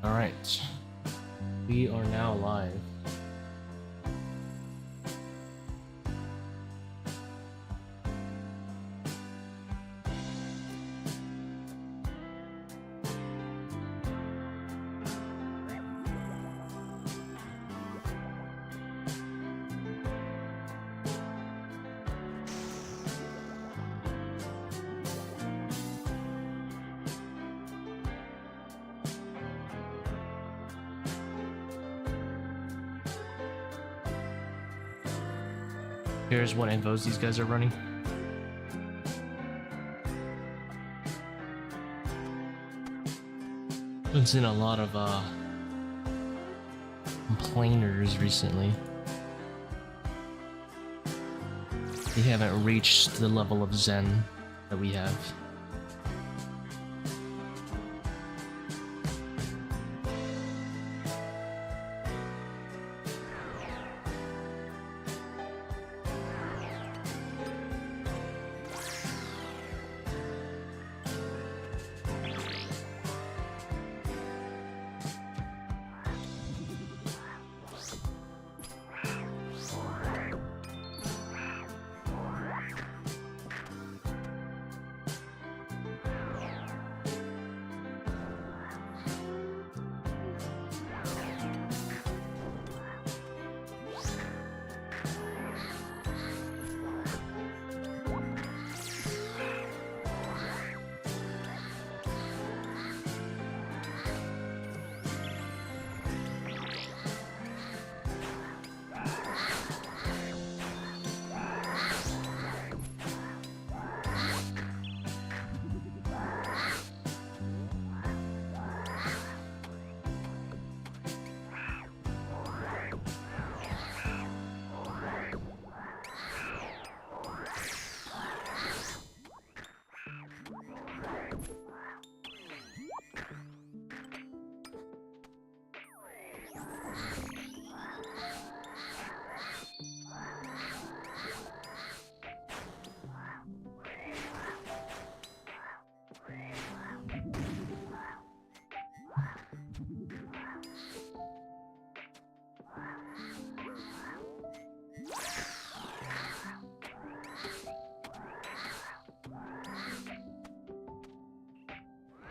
Alright. We are now live. Here's what invos these guys are running. Been seeing a lot of complainers recently. They haven't reached the level of Zen that we have.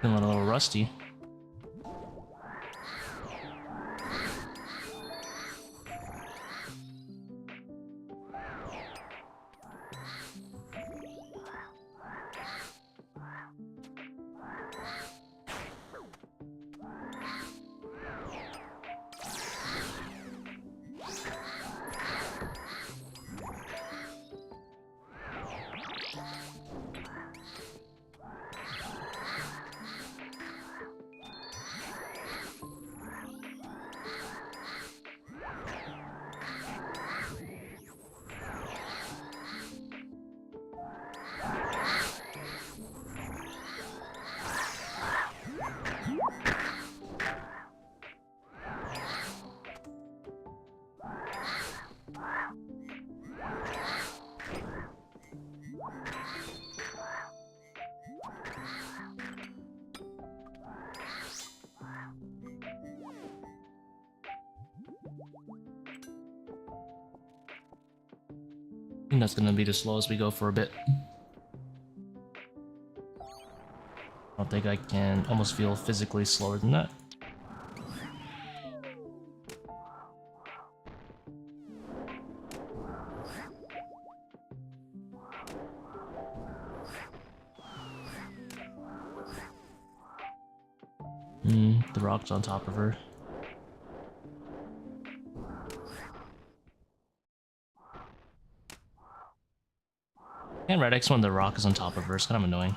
Feeling a little rusty. I think that's gonna be the slowest we go for a bit. I don't think I can almost feel physically slower than that. The rock's on top of her. And Red X when the rock is on top of her, it's kind of annoying.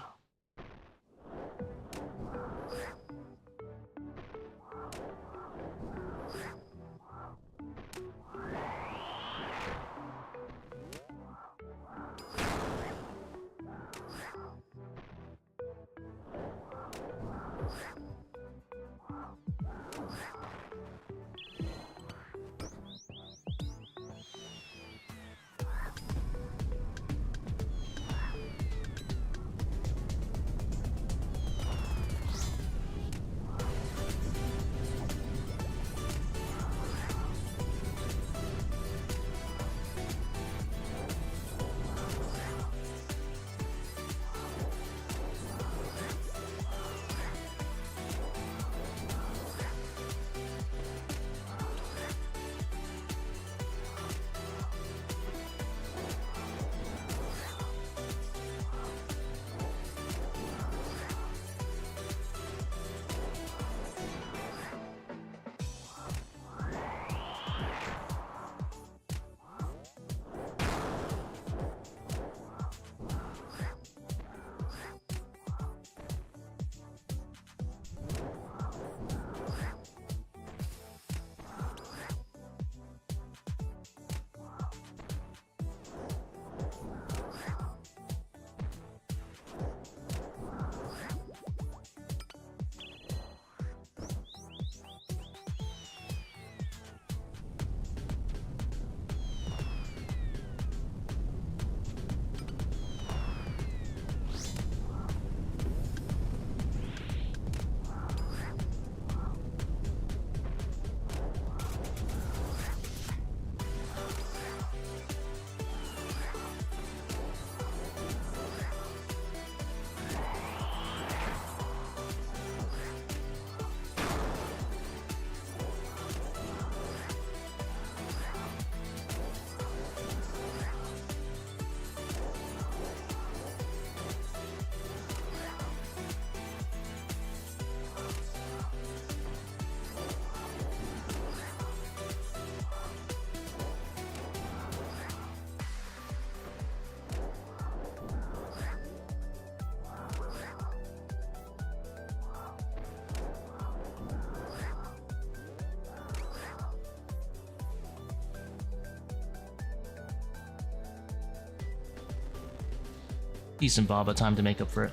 decent Baba time to make up for it.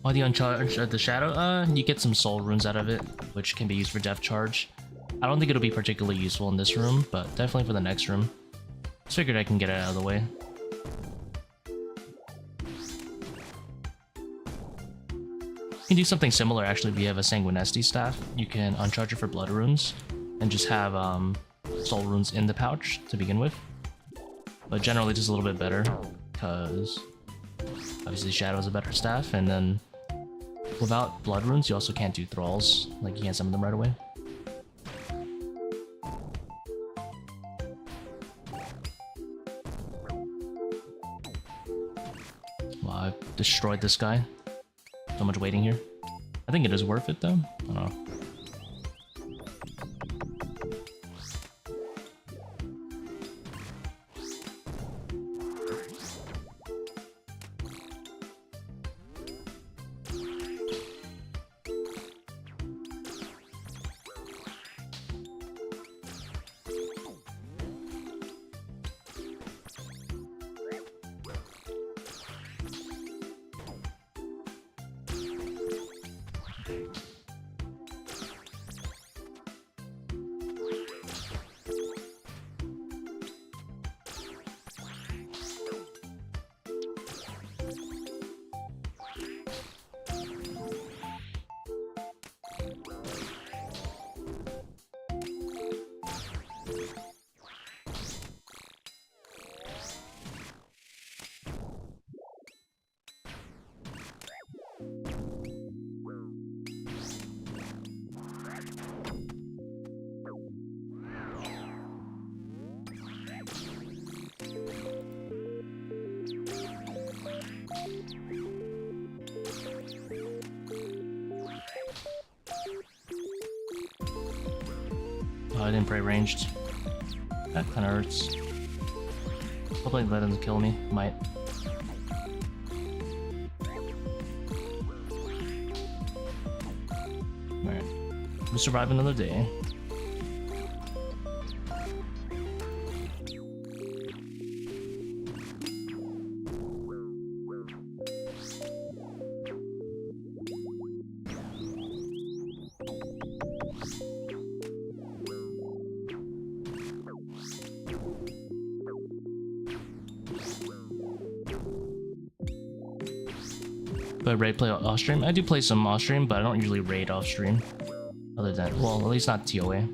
While the uncharge the shadow, you get some soul runes out of it, which can be used for depth charge. I don't think it'll be particularly useful in this room, but definitely for the next room. Just figured I can get it out of the way. You can do something similar actually if you have a Sanguinesti staff. You can uncharge it for blood runes, and just have soul runes in the pouch to begin with. But generally just a little bit better, because obviously Shadow is a better staff, and then without blood runes you also can't do thralls, like you can't summon them right away. Wow, I've destroyed this guy. So much waiting here. I think it is worth it though. I don't know. Oh, I didn't pray ranged. That kinda hurts. Hopefully let him kill me. Might. Alright. We'll survive another day. But raid play off stream? I do play some off stream, but I don't usually raid off stream. Other than, well, at least not ToA.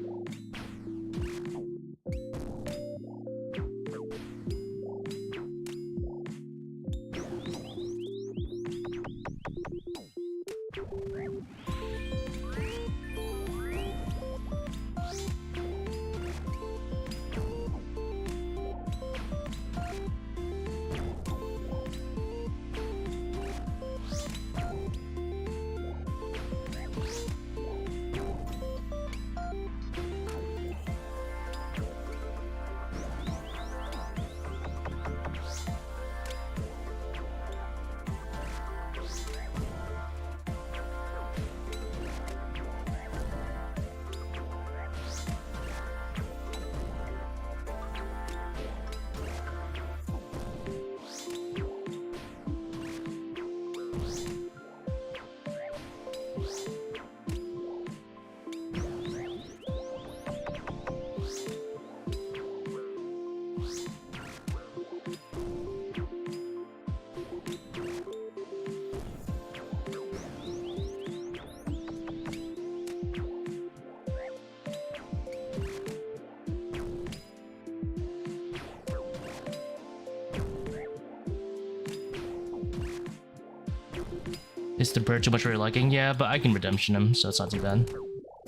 It's the bird too much for your liking? Yeah, but I can redemption him, so it's not too bad.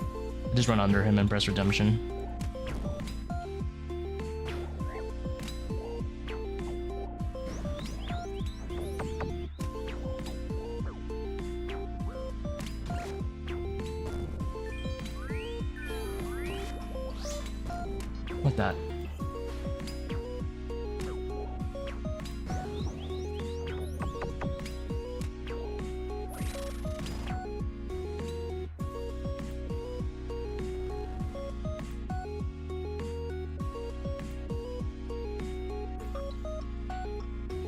I just run under him and press redemption. Like that.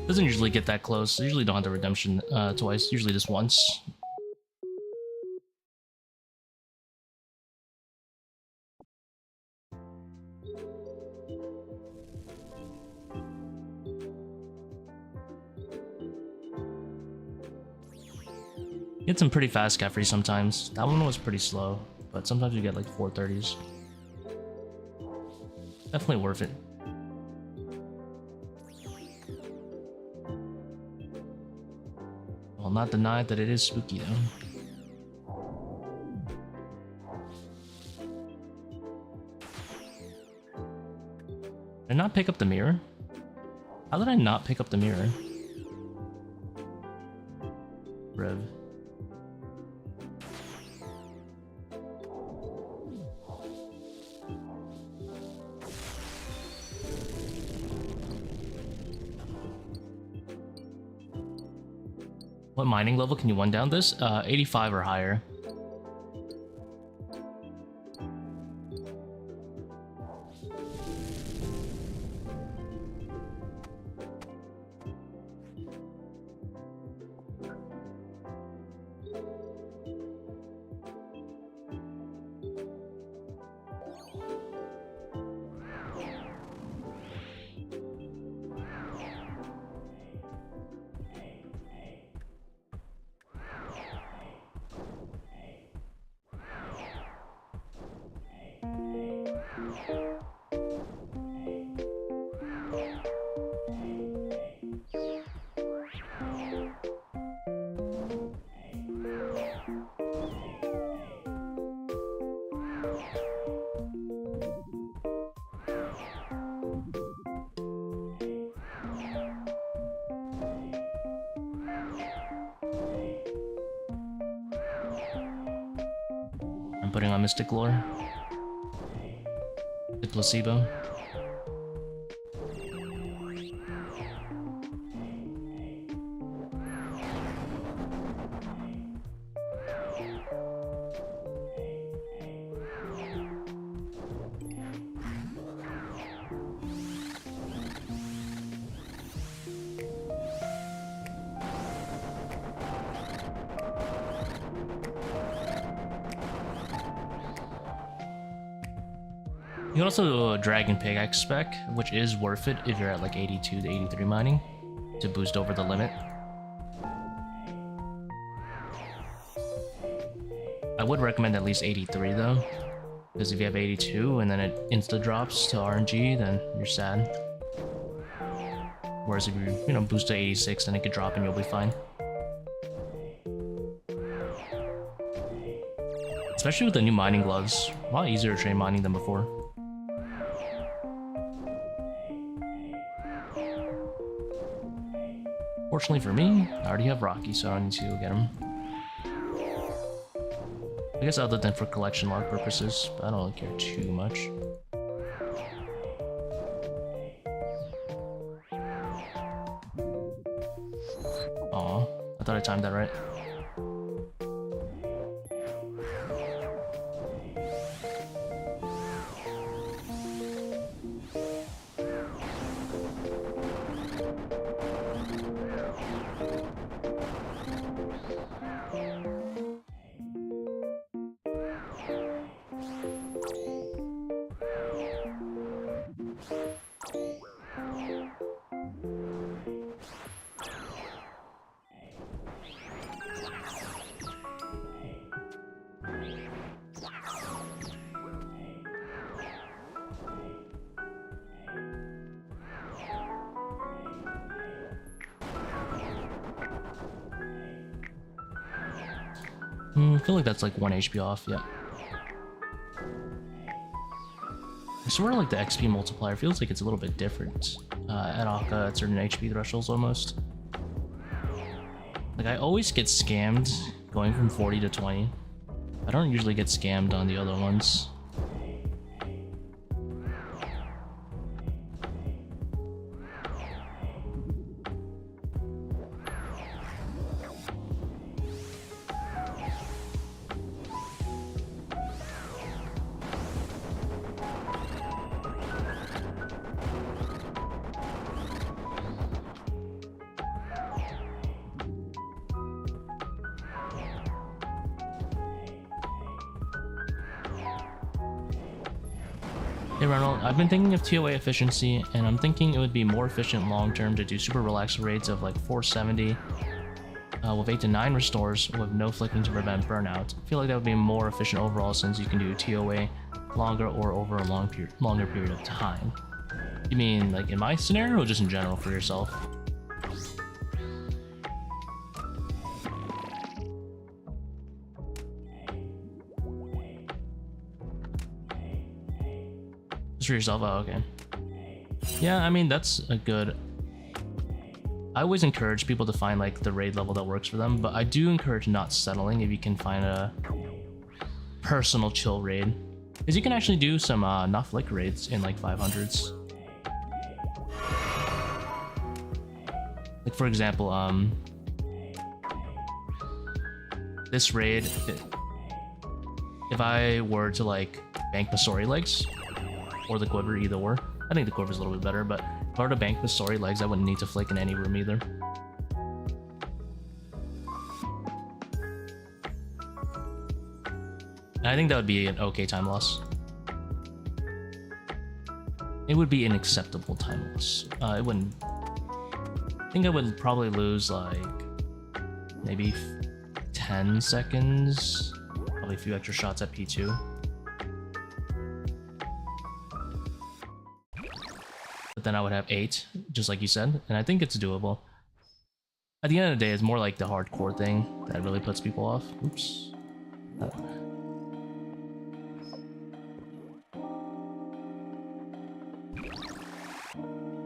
Doesn't usually get that close. I usually don't have the redemption twice, usually just once. Get some pretty fast Kephri sometimes. That one was pretty slow, but sometimes you get like 430s. Definitely worth it. I'll not deny that it is spooky though. Did I not pick up the mirror? How did I not pick up the mirror? Rev. What mining level can you one down this? 85 or higher. I'm putting on Mystic Lore. The placebo. You can also do a Dragon Pickaxe spec, which is worth it if you're at like 82 to 83 mining to boost over the limit. I would recommend at least 83 though, because if you have 82 and then it insta drops to RNG, then you're sad. Whereas if you boost to 86, then it could drop and you'll be fine. Especially with the new mining gloves, a lot easier to train mining than before. Fortunately for me, I already have Rocky, so I don't need to go get him. I guess other than for collection log purposes, but I don't really care too much. Aw, I thought I timed that right. I feel like that's like 1 HP off, yeah. I swear like the XP multiplier feels like it's a little bit different at Akkha at certain HP thresholds almost. Like I always get scammed going from 40 to 20. I don't usually get scammed on the other ones. Hey Ronald, I've been thinking of ToA efficiency, and I'm thinking it would be more efficient long term to do super relaxed raids of like 470 with 8 to 9 restores with no flicking to prevent burnout. I feel like that would be more efficient overall since you can do ToA longer or over a longer period of time. You mean like in my scenario or just in general for yourself? Just for yourself? Oh, okay. Yeah, I mean, that's a good... I always encourage people to find like the raid level that works for them, but I do encourage not settling if you can find a personal chill raid. Because you can actually do some not flick raids in like 500s. Like for example, this raid, if I were to like bank Masori legs, or the quiver, either or. I think the quiver is a little bit better, but if I were to bank Masori legs, I wouldn't need to flick in any room either. And I think that would be an okay time loss. It would be an acceptable time loss. It wouldn't... I think I would probably lose like maybe 10 seconds, probably a few extra shots at P2. But then I would have 8, just like you said, and I think it's doable. At the end of the day, it's more like the hardcore thing that really puts people off. Oops.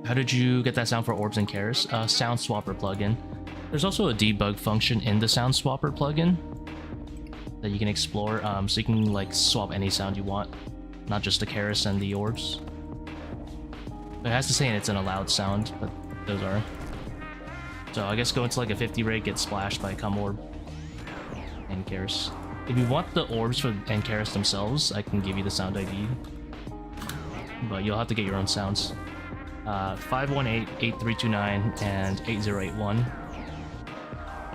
How did you get that sound for orbs and Karis? Sound Swapper plugin. There's also a debug function in the Sound Swapper plugin that you can explore, so you can like swap any sound you want, not just the Karis and the orbs. It has to say it's an allowed sound, but those are. So I guess go into like a 50 raid, get splashed by Cum Orb and Karis. If you want the orbs for and Karis themselves, I can give you the sound ID, but you'll have to get your own sounds. 518, 8329, and 8081.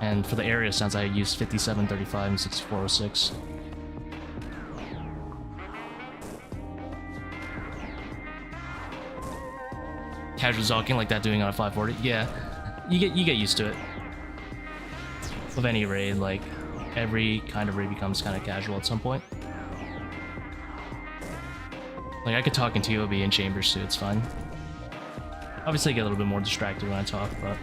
And for the area sounds, I use 5735 and 6406. Casual talking like that doing on a 540. Yeah, you get used to it. With any raid, like every kind of raid becomes kind of casual at some point. Like I could talk in TOB in chambers too, it's fine. Obviously I get a little bit more distracted when I talk, but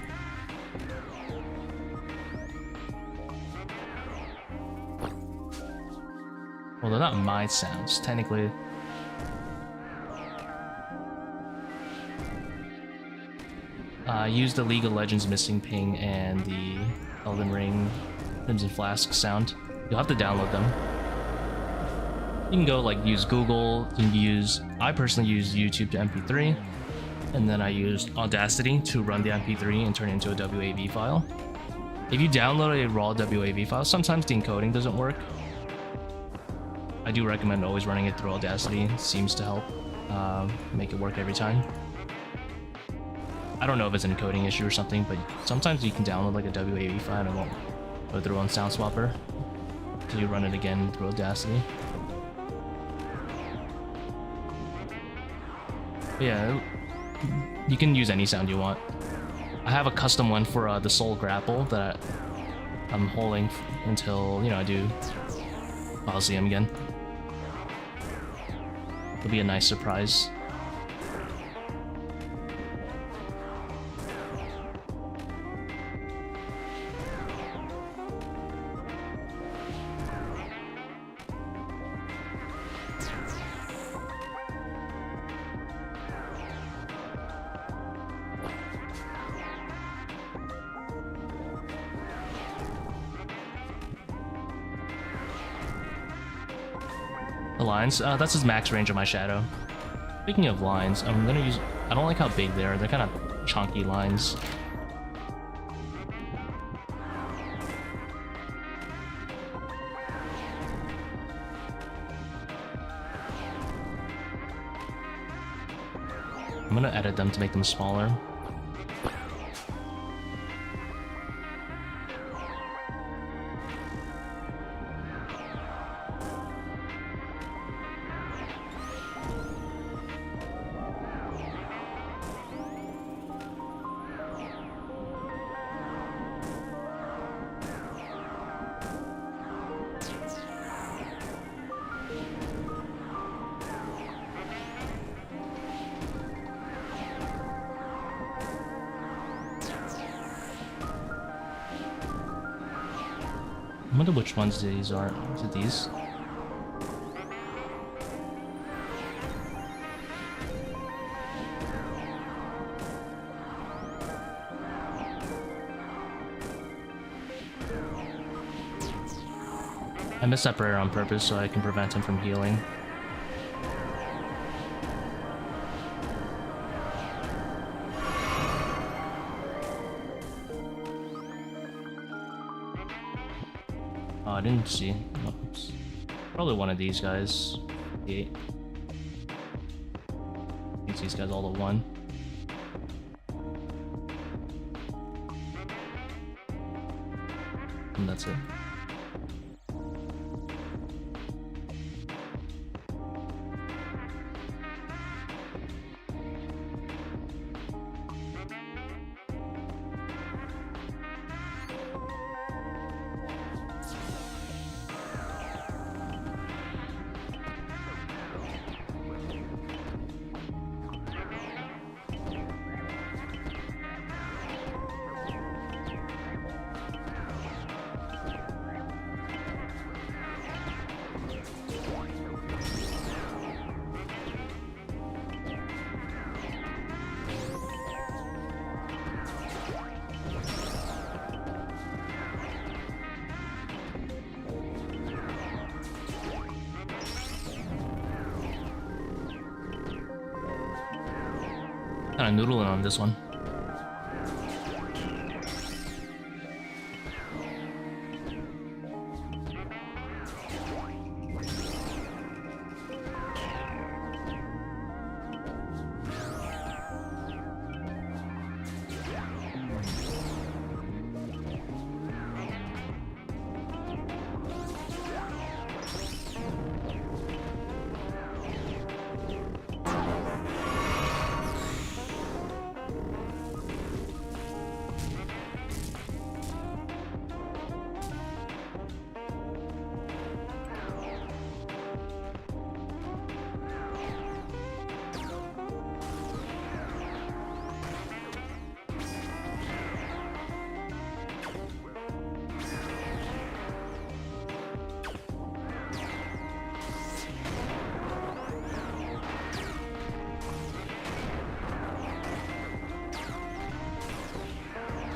well, they're not my sounds, technically. Use the League of Legends Missing Ping and the Elden Ring Crimson Flask sound. You'll have to download them. You can go like use Google, you can use, I personally use YouTube to MP3, and then I used Audacity to run the MP3 and turn it into a WAV file. If you download a raw WAV file, sometimes the encoding doesn't work. I do recommend always running it through Audacity. It seems to help make it work every time. I don't know if it's an encoding issue or something, but sometimes you can download like a WAV file and it won't go through on Sound Swapper. So you run it again through Audacity. But yeah, you can use any sound you want. I have a custom one for the Soul Grapple that I'm holding until, you know, I do I'll see him again. It'll be a nice surprise. The lines? That's his max range of my shadow. Speaking of lines, I'm gonna use... I don't like how big they are. They're kind of chunky lines. I'm gonna edit them to make them smaller. I wonder which ones these are. Is it these? I missed that prayer on purpose so I can prevent him from healing. Oh, I didn't see. Oops. Probably one of these guys. 8. Use these guys all at one. And that's it. Kind of noodling on this one.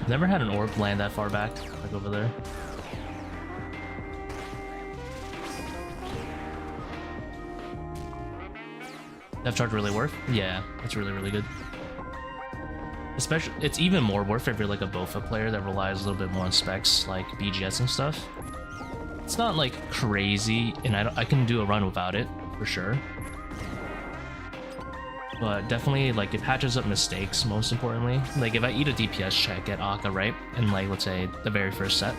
Never had an orb land that far back, like over there. Death charge really worth? Yeah, it's really, really good. Especially, it's even more worth if you're like a Bofa player that relies a little bit more on specs, like BGS and stuff. It's not like crazy, and I can do a run without it, for sure. But definitely, like, it patches up mistakes, most importantly. Like, if I eat a DPS check at Akkha, right? And, like, let's say, the very first set,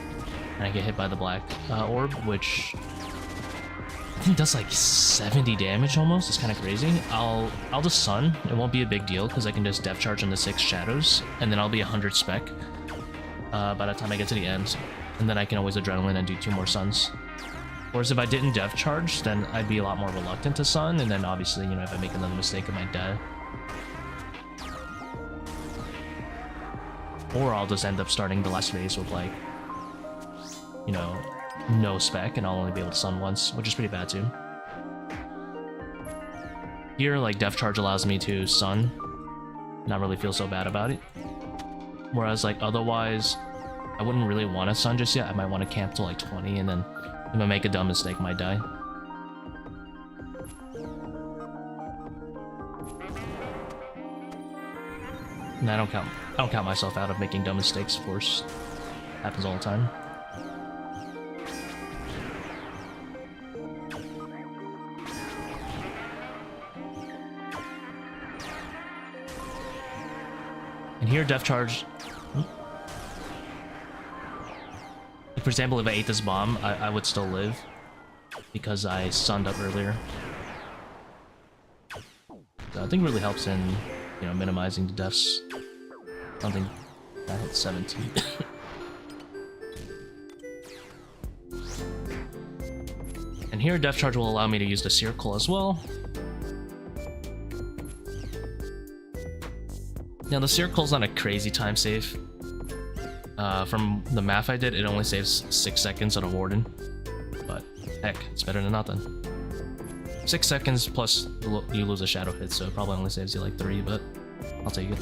and I get hit by the black orb, which I think does, like, 70 damage almost. It's kind of crazy. I'll just Sun. It won't be a big deal, because I can just Depth Charge on the 6 Shadows, and then I'll be 100 spec by the time I get to the end. And then I can always Adrenaline and do 2 more Suns. Whereas if I didn't Depth Charge, then I'd be a lot more reluctant to Sun, and then obviously, you know, if I make another mistake, I might die. Or I'll just end up starting the last phase with, like, you know, no spec, and I'll only be able to Sun once, which is pretty bad too. Here, like, Depth Charge allows me to Sun, not really feel so bad about it. Whereas, like, otherwise, I wouldn't really want to Sun just yet. I might want to camp to, like, 20, and then if I make a dumb mistake, I might die. And I don't count myself out of making dumb mistakes, of course. Happens all the time. And here, Death Charge. For example, if I ate this bomb, I would still live because I sunned up earlier. So I think it really helps in, you know, minimizing the deaths. I don't think that hit 17. And here, Death Charge will allow me to use the Seercull as well. Now, the Seercull's not a crazy time save. From the math I did, it only saves 6 seconds on a Warden. But, heck, it's better than nothing. 6 seconds plus you lose a shadow hit, so it probably only saves you like 3, but I'll take it.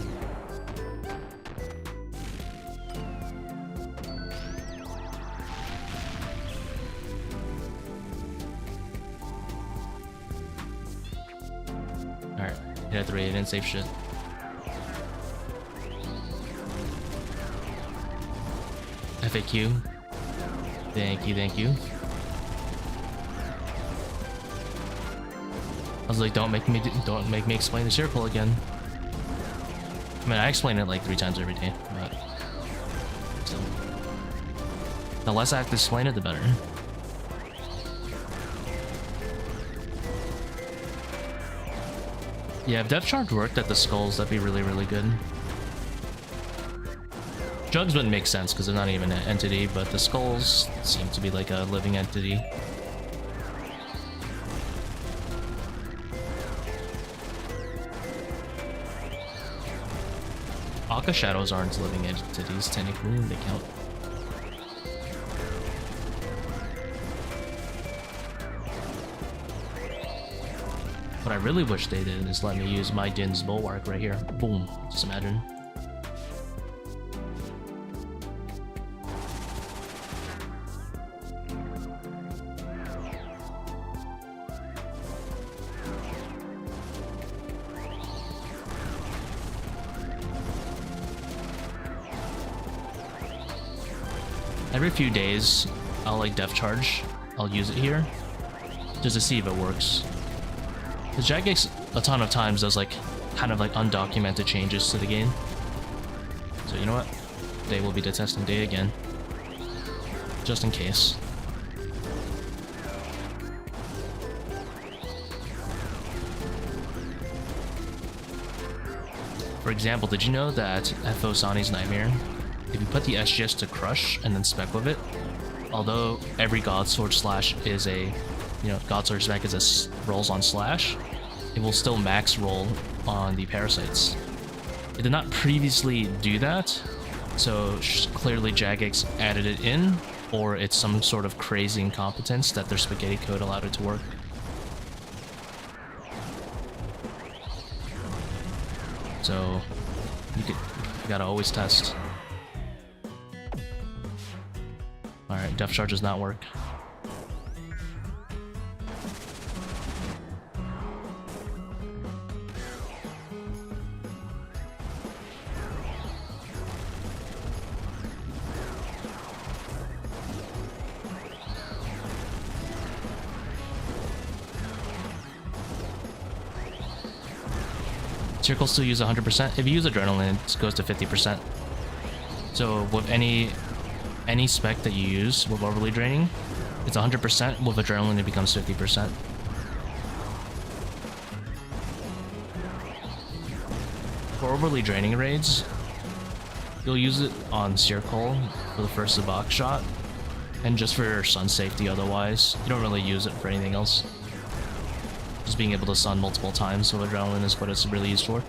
Alright, hit at 3, it didn't save shit. FAQ. Thank you, thank you. I was like, don't make me explain the Seercull again. I mean, I explain it like 3 times every day, but still. The less I have to explain it, the better. Yeah, if Death Charge worked at the skulls, that'd be really, really good. Jugs wouldn't make sense because they're not even an entity, but the skulls seem to be like a living entity. Akkha shadows aren't living entities, technically, they count. What I really wish they did is let me use my Din's Bulwark right here. Boom. Just imagine. Every few days, I'll like Death Charge. I'll use it here just to see if it works. The Jagex a ton of times does like kind of like undocumented changes to the game. So you know what? Today will be the testing day again. Just in case. For example, did you know that FO Sani's Nightmare, if you put the SGS to crush and then spec with it, although every Godsword slash is a, you know, Godsword spec is a rolls on slash, it will still max roll on the parasites. It did not previously do that, so clearly Jagex added it in, or it's some sort of crazy incompetence that their spaghetti code allowed it to work. So you gotta always test. Alright, Death Charge does not work. Seercull still use 100%. If you use Adrenaline, it goes to 50%. So with any spec that you use with overly draining, it's 100%. With Adrenaline, it becomes 50%. For overly draining raids, you'll use it on Seercull for the first Zebak shot, and just for your sun safety otherwise. You don't really use it for anything else. Just being able to sun multiple times with Adrenaline is what it's really used for.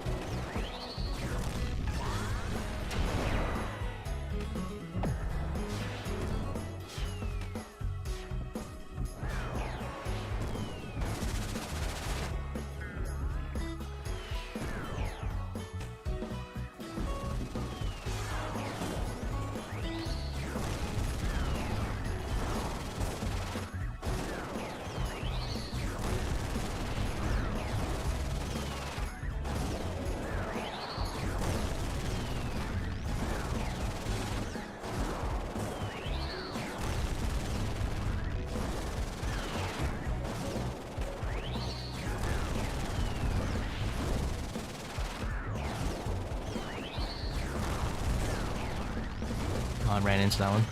I ran into that one.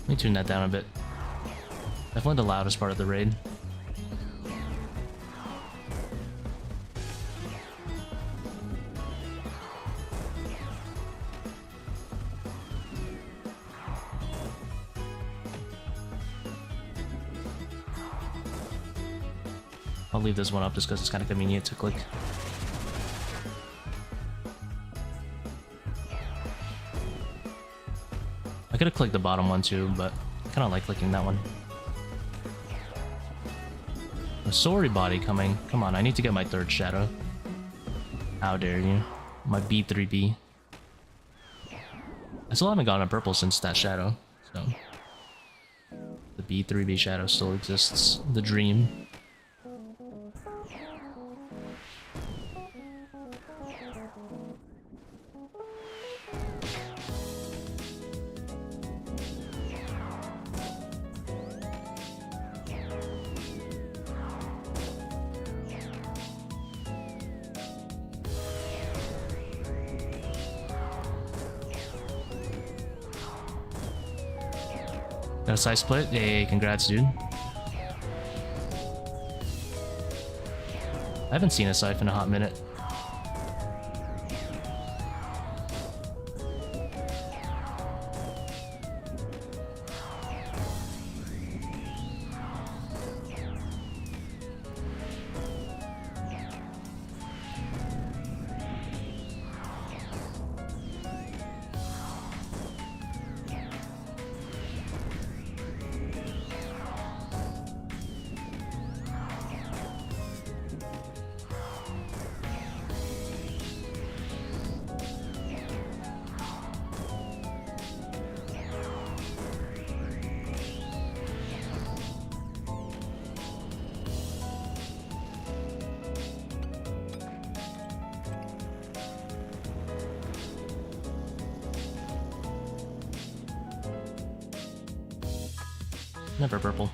Let me tune that down a bit. Definitely the loudest part of the raid. I'll leave this one up just because it's kind of convenient to click. I could have clicked the bottom one too, but I kind of like clicking that one. A sorry body coming. Come on, I need to get my third shadow. How dare you? My B3B. I still haven't gotten a purple since that shadow, so... The B3B shadow still exists. The dream. Got a side split? Hey, congrats, dude. I haven't seen a scythe in a hot minute. Never purple.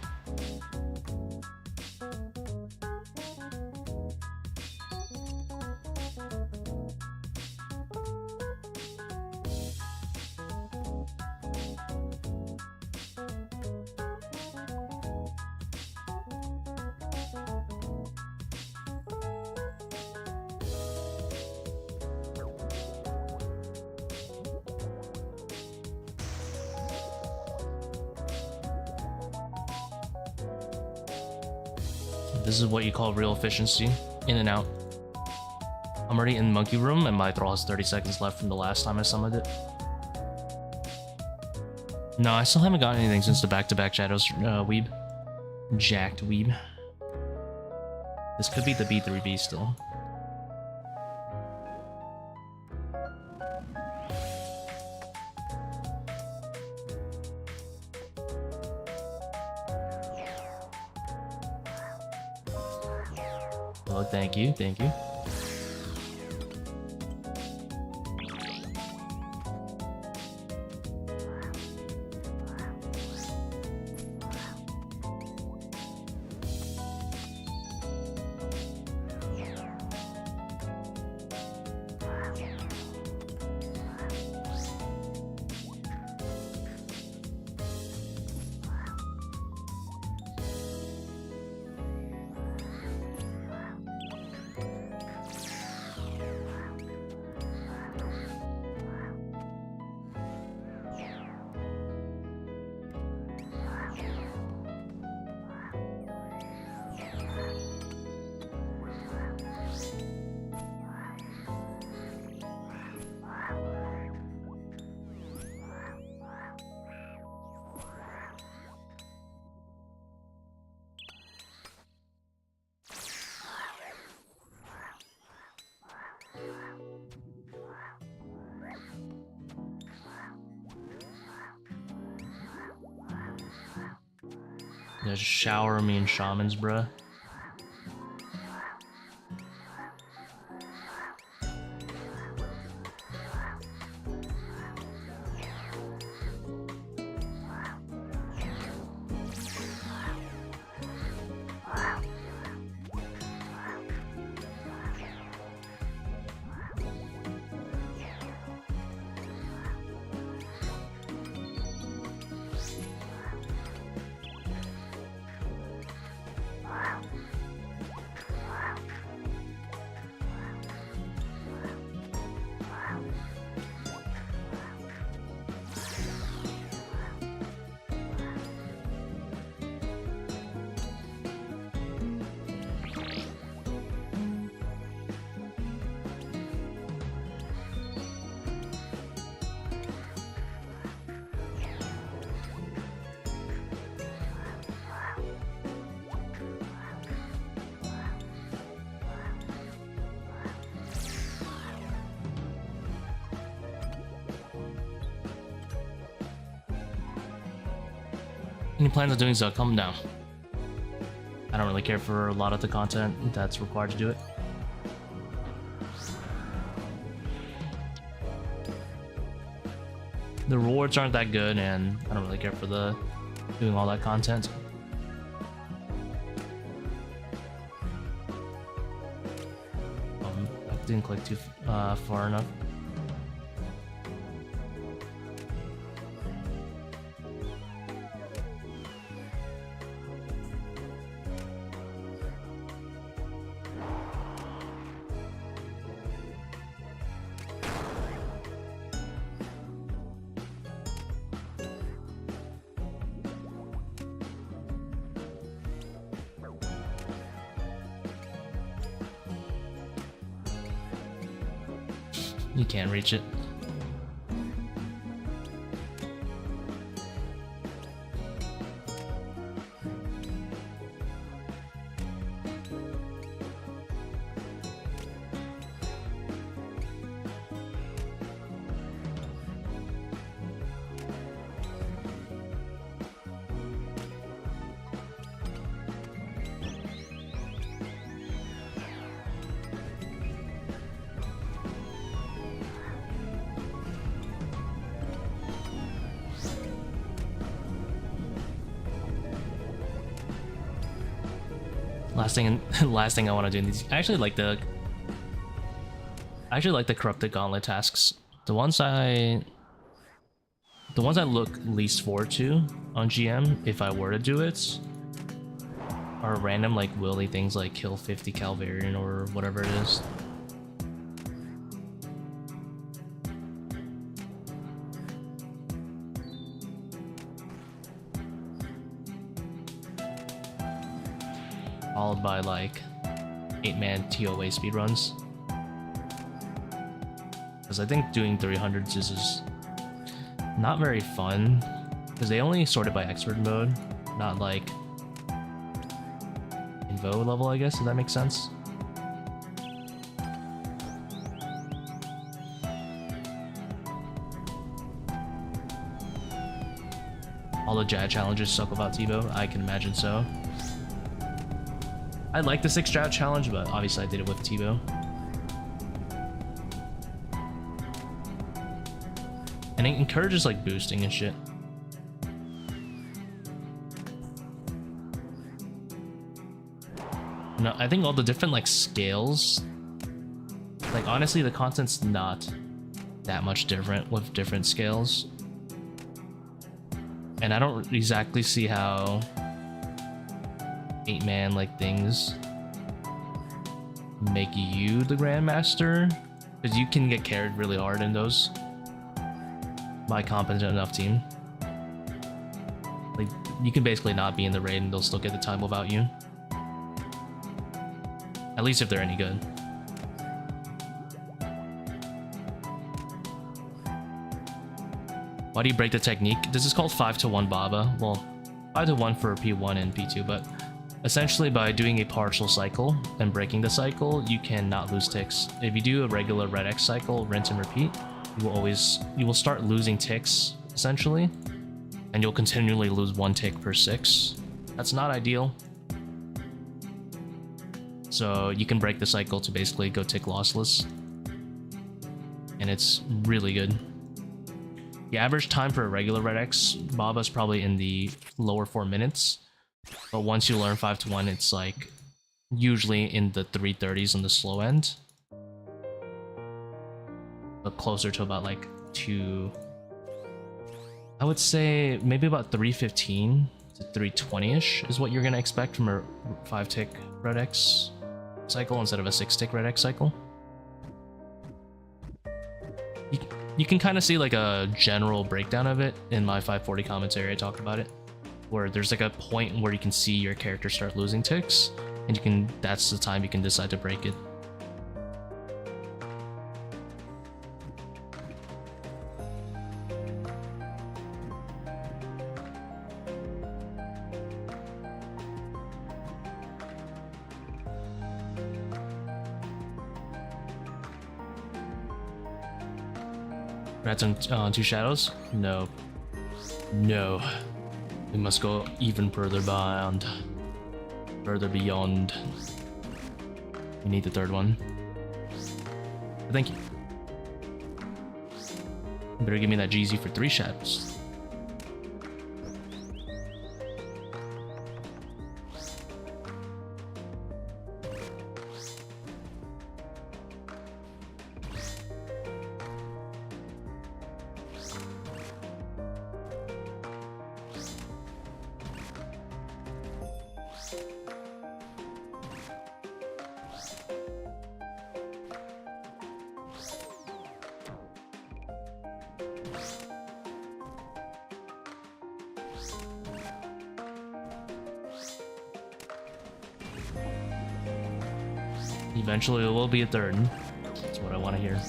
This is what you call real efficiency. In and out. I'm already in monkey room and my thrall has 30 seconds left from the last time I summoned it. No, I still haven't gotten anything since the back-to-back shadows weeb. Jacked weeb. This could be the B3B still. Oh, thank you, thank you. Just shower me in shamans, bruh. Any plans on doing Seercull? No. I don't really care for a lot of the content that's required to do it. The rewards aren't that good, and I don't really care for the doing all that content. I didn't click too far enough. You can't reach it. Last thing I want to do in these. I actually like the corrupted gauntlet tasks. The ones I look least forward to on GM, if I were to do it, are random like willy things like kill 50 Calvarian or whatever it is. Followed by like 8-man ToA speedruns. Because I think doing 300s is just not very fun. Because they only sort it by expert mode, not like invo level, I guess, if that makes sense. All the Jad challenges suck about Tbow, I can imagine so. I like the 6 drought challenge, but obviously I did it with Tbow. And it encourages like boosting and shit. No, I think all the different like scales, like honestly the content's not that much different with different scales. And I don't exactly see how 8-man like things make you the Grandmaster, because you can get carried really hard in those by a competent enough team. Like you can basically not be in the raid and they'll still get the time without you, at least if they're any good. Why do you break the technique? This is called 5-to-1 Baba. Well, 5-to-1 for P1 and P2, but essentially by doing a partial cycle and breaking the cycle, you cannot lose ticks. If you do a regular red X cycle, rinse and repeat, you will start losing ticks essentially, and you'll continually lose 1 tick per 6. That's not ideal. So you can break the cycle to basically go tick lossless, and it's really good. The average time for a regular red X Baba is probably in the lower 4 minutes. But once you learn 5-to-1, it's like usually in the 330s on the slow end. But closer to about like 2... I would say maybe about 315 to 320-ish is what you're going to expect from a 5-tick red X cycle instead of a 6-tick red X cycle. You can kind of see like a general breakdown of it in my 540 commentary. I talked about it, where there's like a point where you can see your character start losing ticks, and that's the time you can decide to break it. Congrats on 2 shadows? No. No. We must go even further beyond. Further beyond. We need the third one. But thank you. You better give me that GZ for 3 shadows. Eventually it will be a third. That's what I want to hear.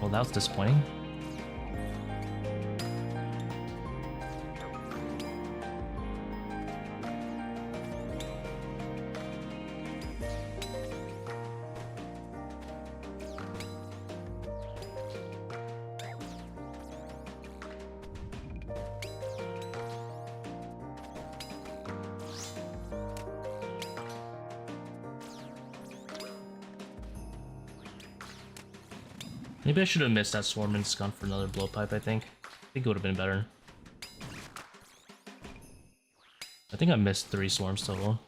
Well, that was disappointing. Maybe I should have missed that swarm and just gone for another blowpipe, I think. I think it would have been better. I think I missed 3 swarms total.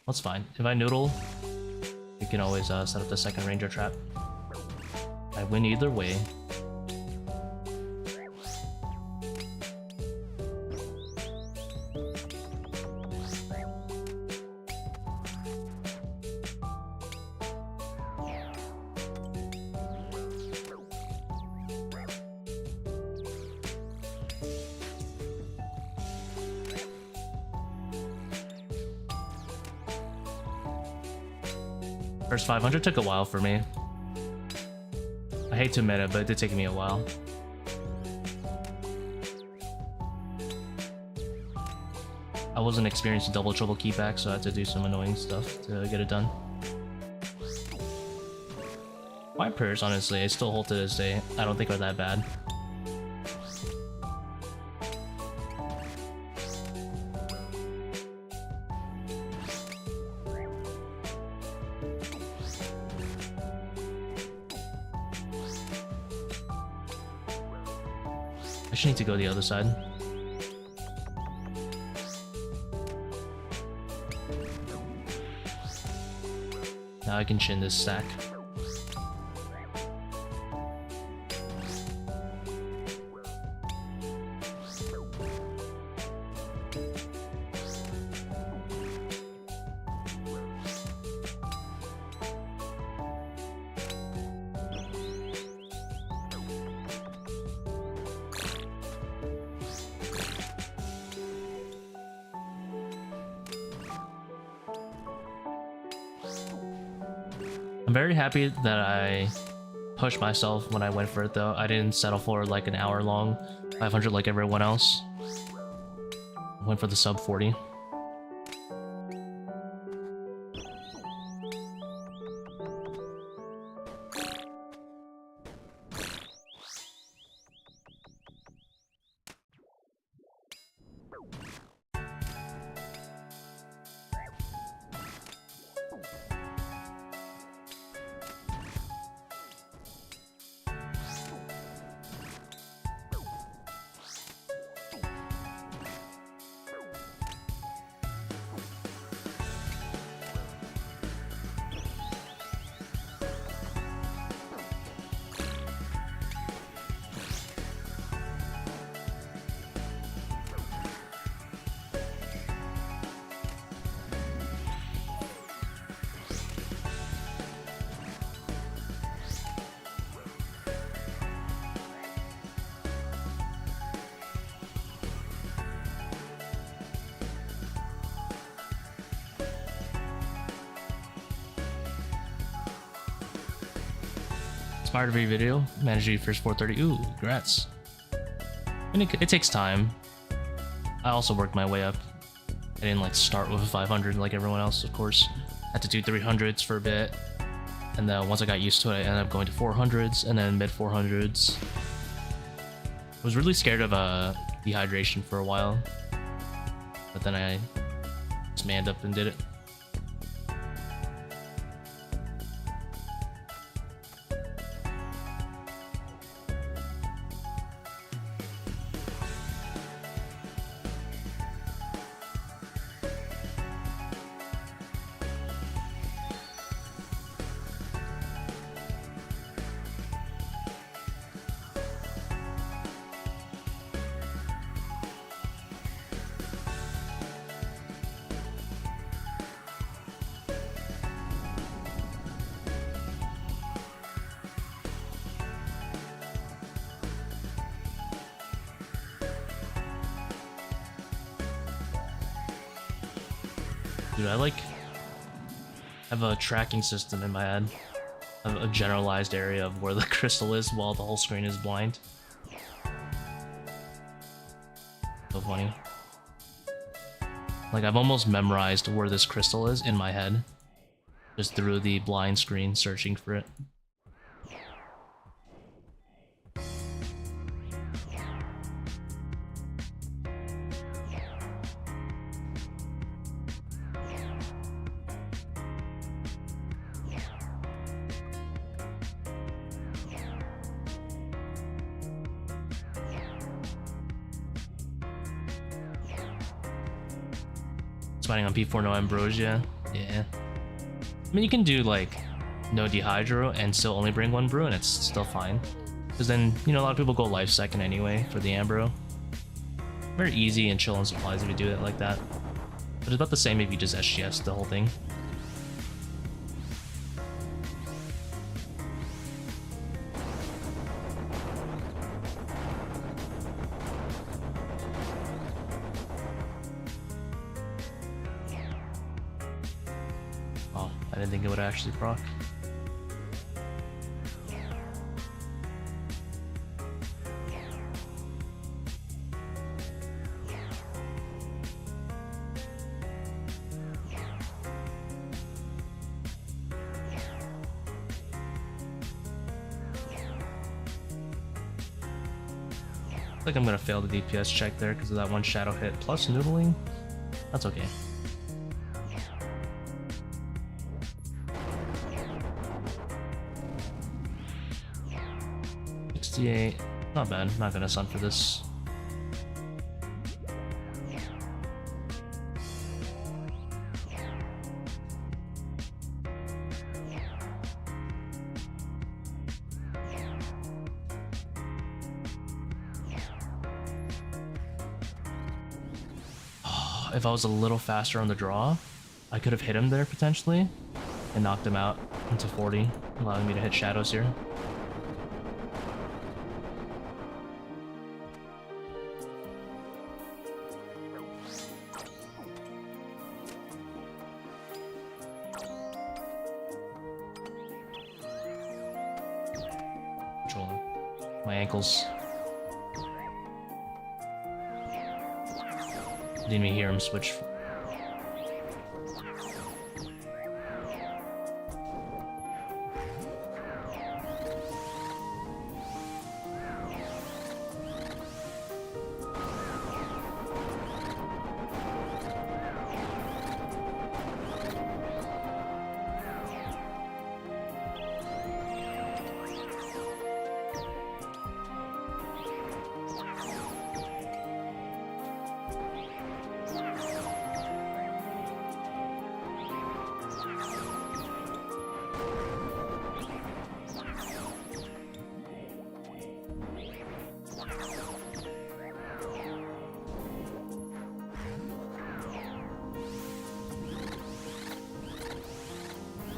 That's fine. If I noodle, we can always set up the second ranger trap. I win either way. First 500 took a while for me. I hate to admit it, but it did take me a while. I wasn't experienced with double trouble keepback, so I had to do some annoying stuff to get it done. My prayers, honestly, I still hold to this day. I don't think are that bad. I should need to go the other side. Now I can chin this stack. I'm very happy that I pushed myself when I went for it though. I didn't settle for like an hour long 500 like everyone else. I went for the sub 40. inspired every video. Managed to do first 430. Ooh, congrats. And it takes time. I also worked my way up. I didn't like start with a 500 like everyone else, of course. Had to do 300s for a bit. And then once I got used to it, I ended up going to 400s and then mid 400s. I was really scared of dehydration for a while. But then I just manned up and did it. Dude, I have a tracking system in my head. I have a generalized area of where the crystal is while the whole screen is blind. So funny. Like, I've almost memorized where this crystal is in my head. Just through the blind screen searching for it. Fighting on P4 no ambrosia. Yeah. I mean, you can do like no dehydro and still only bring one brew and it's still fine. Because then, you know, a lot of people go life second anyway for the ambro. Very easy and chill on supplies if you do it like that. But it's about the same if you just SGS the whole thing. I didn't think it would actually proc. I think I'm gonna fail the DPS check there because of that one shadow hit plus noodling. That's okay. 68. Not bad. Not gonna sun for this. If I was a little faster on the draw, I could have hit him there potentially and knocked him out into 40, allowing me to hit shadows here. Controlling my ankles. Didn't even hear him switch.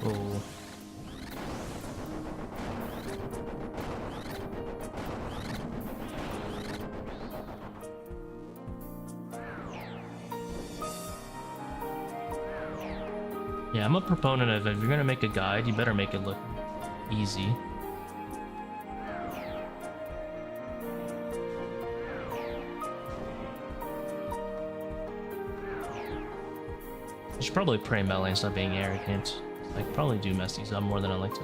Oh. Yeah, I'm a proponent of if you're gonna make a guide, you better make it look easy. should probably pray melee and stop being arrogant. I could probably do mess these up more than I like to.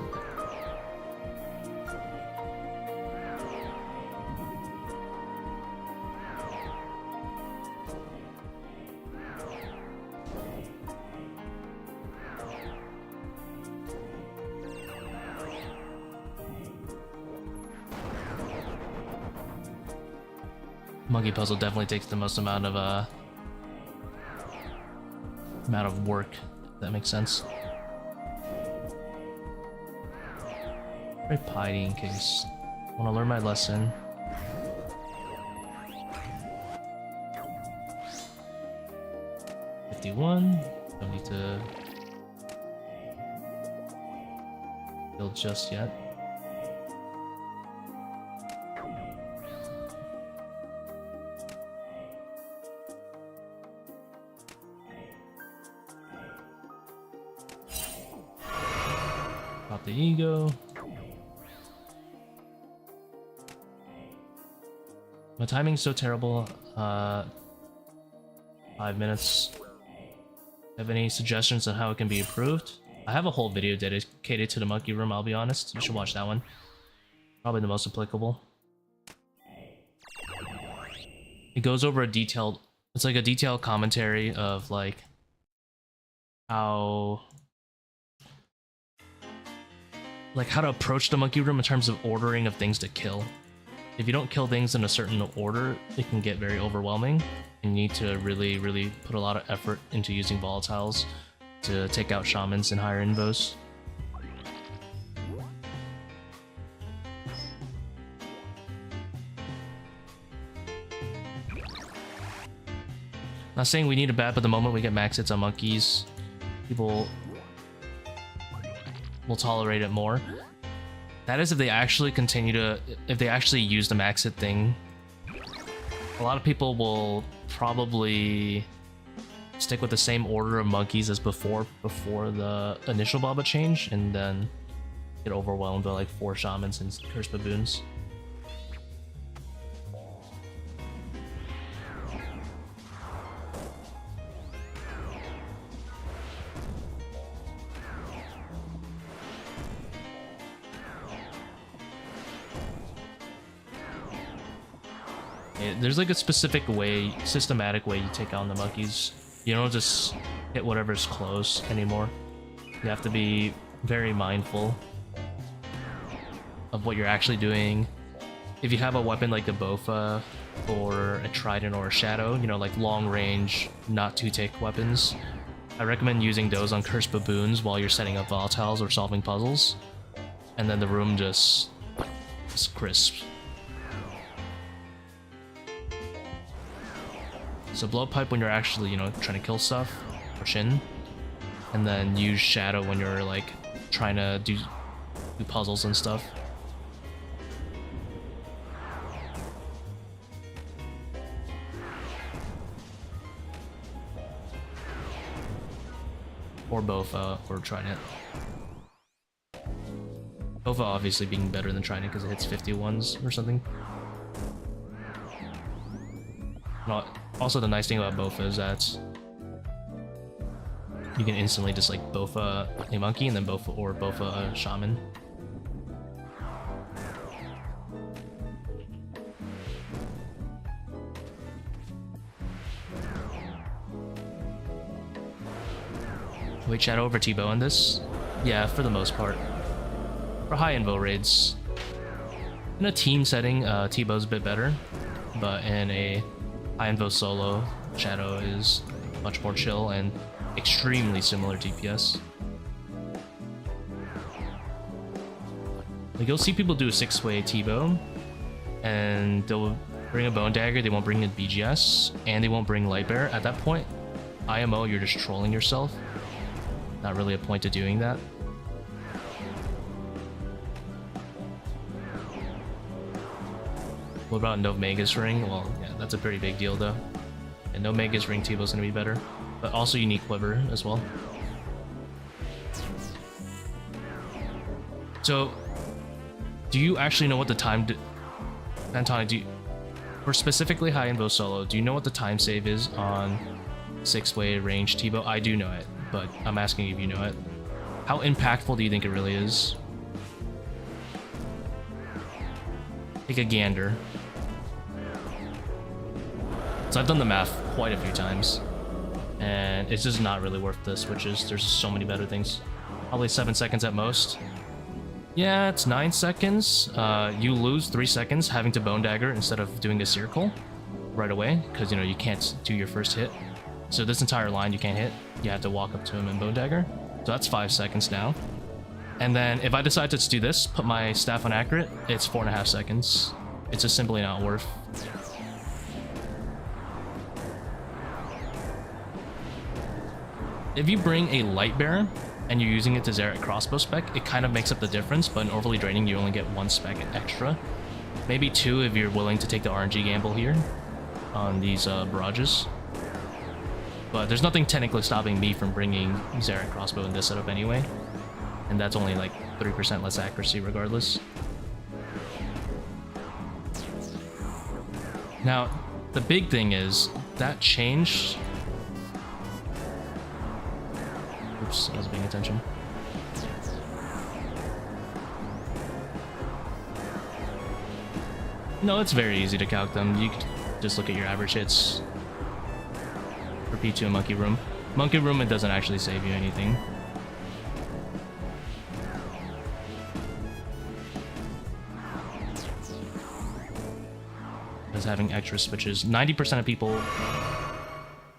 Monkey puzzle definitely takes the most amount of work. If that makes sense. Try piety in case I want to learn my lesson. $51. Don't need to build just yet. Pop the ego. My timing's so terrible. 5 minutes. Have any suggestions on how it can be improved? I have a whole video dedicated to the monkey room, I'll be honest. You should watch that one. Probably the most applicable. It goes over it's like a detailed commentary of like how to approach the monkey room in terms of ordering of things to kill. If you don't kill things in a certain order, it can get very overwhelming. You need to really put a lot of effort into using volatiles to take out shamans and higher invos. Not saying we need a bat, but the moment we get max hits on monkeys, people will tolerate it more. That is if they actually if they actually use the max hit thing. A lot of people will probably stick with the same order of monkeys as before the initial Baba change, and then get overwhelmed by like 4 shamans and cursed baboons. There's like a specific way, systematic way you take on the monkeys. You don't just hit whatever's close anymore. You have to be very mindful of what you're actually doing. If you have a weapon like a Bofa or a Trident or a Shadow, you know, like long range, not 2-tick weapons, I recommend using those on cursed baboons while you're setting up volatiles or solving puzzles. And then the room just crisp. So blow up pipe when you're actually, you know, trying to kill stuff, push in, and then use shadow when you're like trying to do puzzles and stuff. Or Bofa or Trident. Bofa obviously being better than Trident because it hits 51s or something. Also, the nice thing about Bofa is that you can instantly just like Bofa a monkey and then Bofa a shaman. Wait, shadow over Tbow on this? Yeah, for the most part. For high invo raids. In a team setting, Tbow's a bit better, but in a high invo solo, shadow is much more chill and extremely similar DPS. Like, you'll see people do a 6-way Tbow, and they'll bring a Bone Dagger, they won't bring a BGS, and they won't bring Lightbearer. At that point, IMO, you're just trolling yourself. Not really a point to doing that. What about no Magus ring? Well, yeah, that's a pretty big deal though. And no Magus ring Tbow's gonna be better. But also you need quiver as well. So, do you actually know what the time... Pantonic, for specifically high invo solo, do you know what the time save is on 6-way range Tbow? I do know it, but I'm asking if you know it. How impactful do you think it really is? Take a gander. So I've done the math quite a few times, and it's just not really worth the switches. There's so many better things. Probably 7 seconds at most. Yeah, it's 9 seconds. You lose 3 seconds having to Bone Dagger instead of doing a Seercull right away, because, you know, you can't do your first hit. So this entire line you can't hit. You have to walk up to him and Bone Dagger. So that's 5 seconds now. And then if I decide to do this, put my staff on accurate, it's 4.5 seconds. It's just simply not worth. If you bring a Light Bearer and you're using it to Zebak crossbow spec, it kind of makes up the difference, but in overly draining you only get 1 spec extra. Maybe 2 if you're willing to take the RNG gamble here on these barrages. But there's nothing technically stopping me from bringing Zebak crossbow in this setup anyway. And that's only like 3% less accuracy regardless. Now, the big thing is that changed. Oops, I wasn't paying attention. No, it's very easy to calc them. You can just look at your average hits for P2 and Monkey Room. Monkey Room, it doesn't actually save you anything. Because having extra switches, 90% of people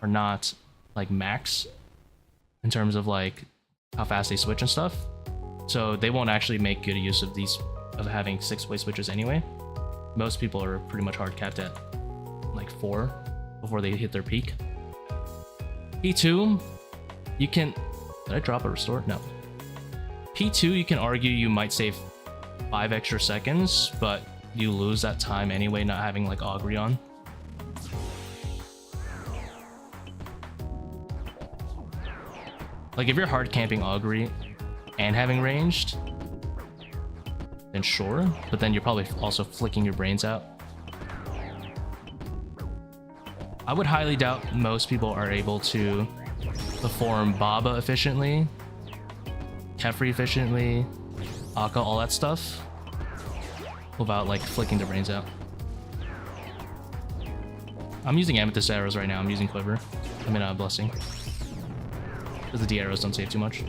are not like max in terms of like how fast they switch and stuff, so they won't actually make good use of these, of having 6-way switches anyway. Most people are pretty much hard capped at like 4 before they hit their peak. P2, you can... Did I drop a restore? No. P2, you can argue you might save 5 extra seconds, but you lose that time anyway, not having like Augury on. Like if you're hard camping Augury and having ranged, then sure, but then you're probably also flicking your brains out. I would highly doubt most people are able to perform Baba efficiently, Kephri efficiently, Akkha, all that stuff, without like flicking their brains out. I'm using Amethyst arrows right now. I'm using quiver. I mean, blessing. Because the D arrows don't save too much.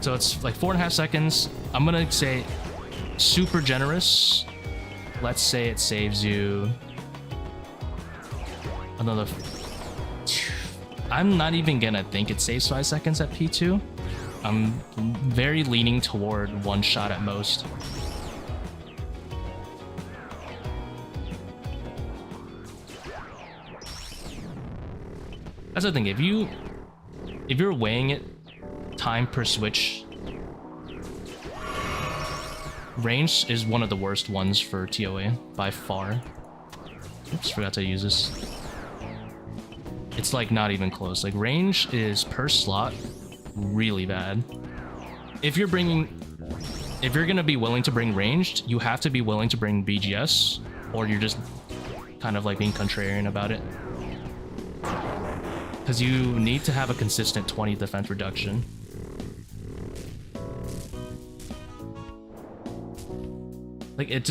So it's like 4.5 seconds. I'm gonna say super generous. Let's say it saves you another. I'm not even gonna think it saves 5 seconds at P2. I'm very leaning toward 1 shot at most. That's the thing, if you're weighing it time per switch, range is one of the worst ones for ToA by far. Oops, forgot to use this. It's like not even close. Like range is per slot really bad. If you're gonna be willing to bring ranged, you have to be willing to bring BGS, or you're just kind of like being contrarian about it. Because you need to have a consistent 20 defense reduction. Like it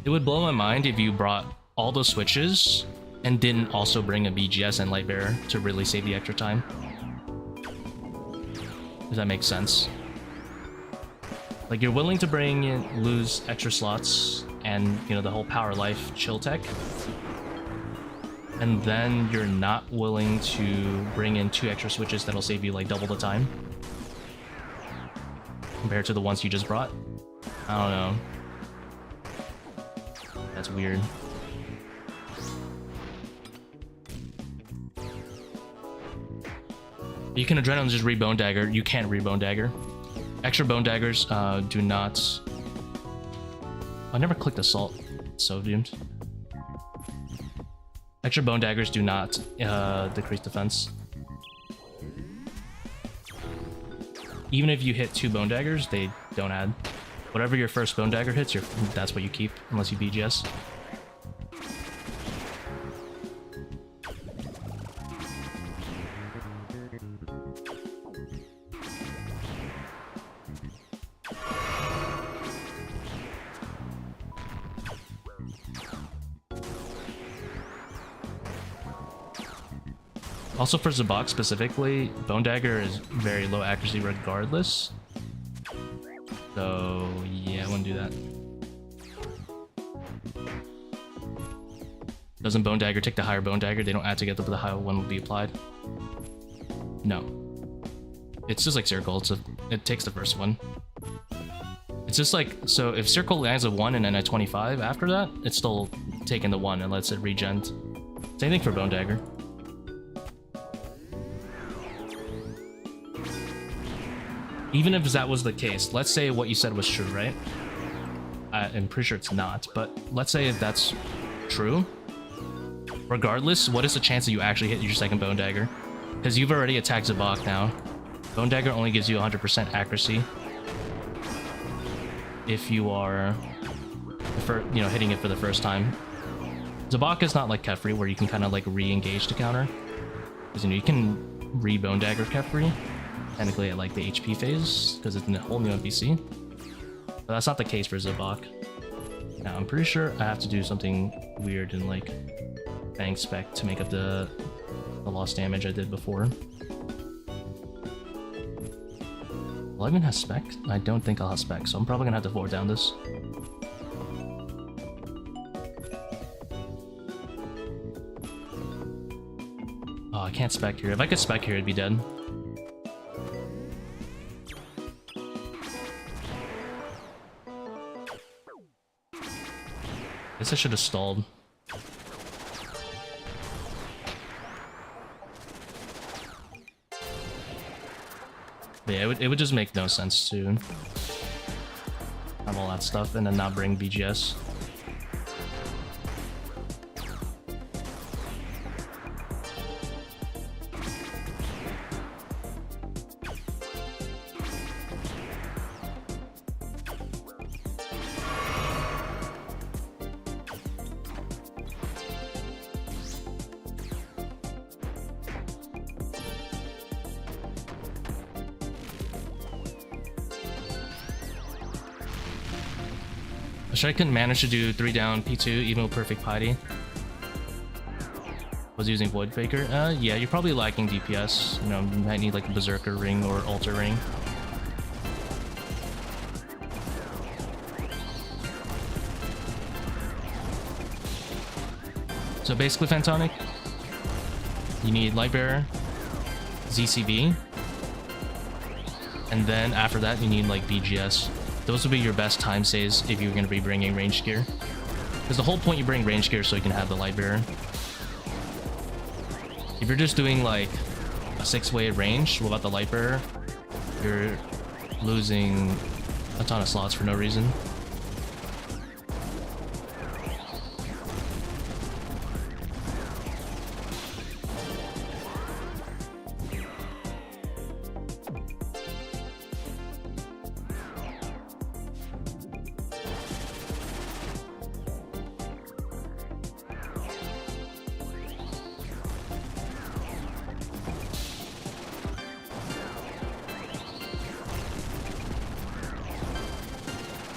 would blow my mind if you brought all those switches and didn't also bring a BGS and Light Bearer to really save the extra time. Does that make sense? Like you're willing to lose extra slots and, you know, the whole power life chill tech, and then you're not willing to bring in 2 extra switches that'll save you like double the time compared to the ones you just brought. I don't know. That's weird. You can Adrenaline just read Bone Dagger. You can't read Bone Dagger. Extra Bone Daggers do not... I never clicked Assault. It's so doomed. Extra Bone Daggers do not decrease defense. Even if you hit 2 Bone Daggers, they don't add. Whatever your first Bone Dagger hits, that's what you keep, unless you BGS. Also for Zebak specifically, Bone Dagger is very low accuracy regardless. So yeah, I wouldn't do that. Doesn't Bone Dagger take the higher Bone Dagger? They don't add together, but the higher one will be applied. No. It's just like Seercull. It takes the first one. It's just like, so if Seercull lands a 1 and then a 25 after that, it's still taking the 1 and lets it regen. Same thing for Bone Dagger. Even if that was the case, let's say what you said was true, right? I'm pretty sure it's not, but let's say if that's true. Regardless, what is the chance that you actually hit your second Bone Dagger? Because you've already attacked Zebak now. Bone Dagger only gives you 100% accuracy if you are, hitting it for the first time. Zebak is not like Kephri, where you can kind of like re-engage the counter. Because you can re-Bone Dagger Kephri, technically at like the HP phase, because it's a whole new NPC. But that's not the case for Zebak. Now I'm pretty sure I have to do something weird and like Bang Spec to make up the lost damage I did before. Will I even have Spec? I don't think I'll have Spec, so I'm probably gonna have to forward down this. Oh, I can't Spec here. If I could Spec here, it'd be dead. Guess I should have stalled. But yeah, it would just make no sense to have all that stuff and then not bring BGS. I couldn't manage to do 3 down P2 even with perfect piety. Was using Void Faker. Yeah, you're probably lacking DPS. You know, you might need like a Berserker ring or Ultor ring. So basically, Fantonic, you need Lightbearer, ZCB, and then after that you need like BGS. Those would be your best time saves if you're going to be bringing range gear. Because the whole point you bring range gear so you can have the Lightbearer. If you're just doing like a 6-way range without the Lightbearer, you're losing a ton of slots for no reason.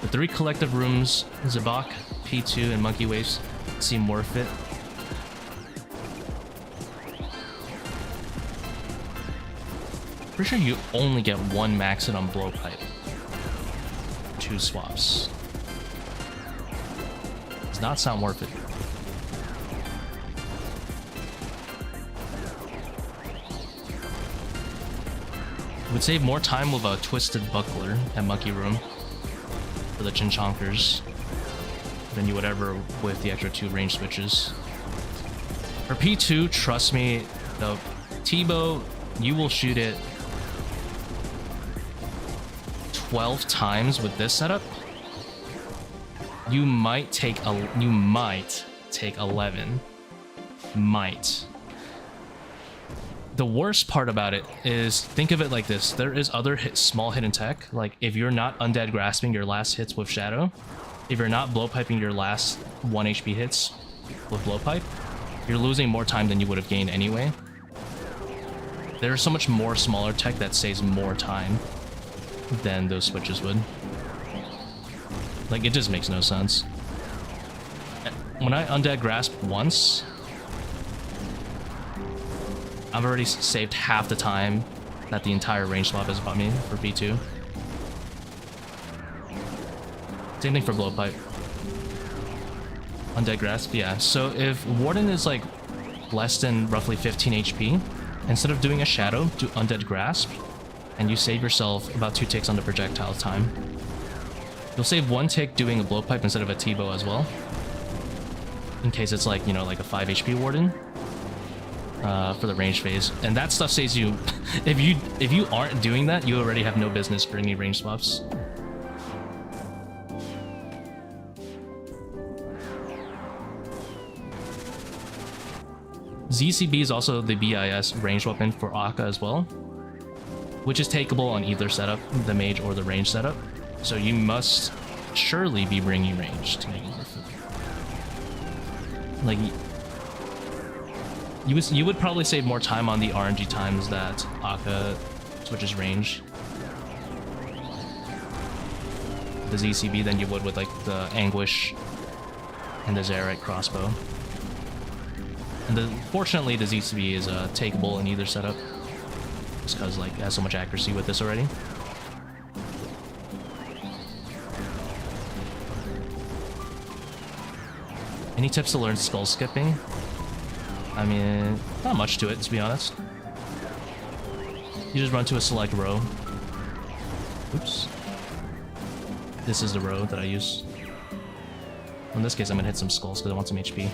The 3 collective rooms, Zebak, P2, and Monkey Waves seem worth it. Pretty sure you only get 1 max it on Blowpipe. 2 swaps. Does not sound worth it. It would save more time with a Twisted Buckler at Monkey Room for the Chinchonkers than you would ever with the extra 2 range switches. For P2, trust me, the Tbow, you will shoot it 12 times with this setup. You might take 11. Might. The worst part about it is, think of it like this. There is other small hidden tech. Like, if you're not Undead Grasping your last hits with Shadow, if you're not Blowpiping your last 1 HP hits with Blowpipe, you're losing more time than you would have gained anyway. There's so much more smaller tech that saves more time than those switches would. Like, it just makes no sense. When I Undead Grasp once, I've already saved half the time that the entire range swap is about me for P2. Same thing for blowpipe. Undead Grasp, yeah. So if Warden is like less than roughly 15 HP, instead of doing a shadow, do Undead Grasp, and you save yourself about 2 ticks on the projectile time. You'll save 1 tick doing a blowpipe instead of a Tbow as well, in case it's like, you know, like a 5 HP Warden for the range phase. And that stuff saves you. if you aren't doing that, you already have no business bringing range swaps. ZCB is also the BIS range weapon for Akkha as well, which is takeable on either setup, the mage or the range setup. So you must surely be bringing range to make it worth it. Like, you would probably save more time on the RNG times that Akkha switches range, the ZCB, than you would with like the Anguish and the Zerek crossbow. And fortunately, the ZCB is takeable in either setup, just because like it has so much accuracy with this already. Any tips to learn skull skipping? I mean, not much to it, to be honest. You just run to a select row. Oops. This is the row that I use. In this case, I'm gonna hit some skulls because I want some HP.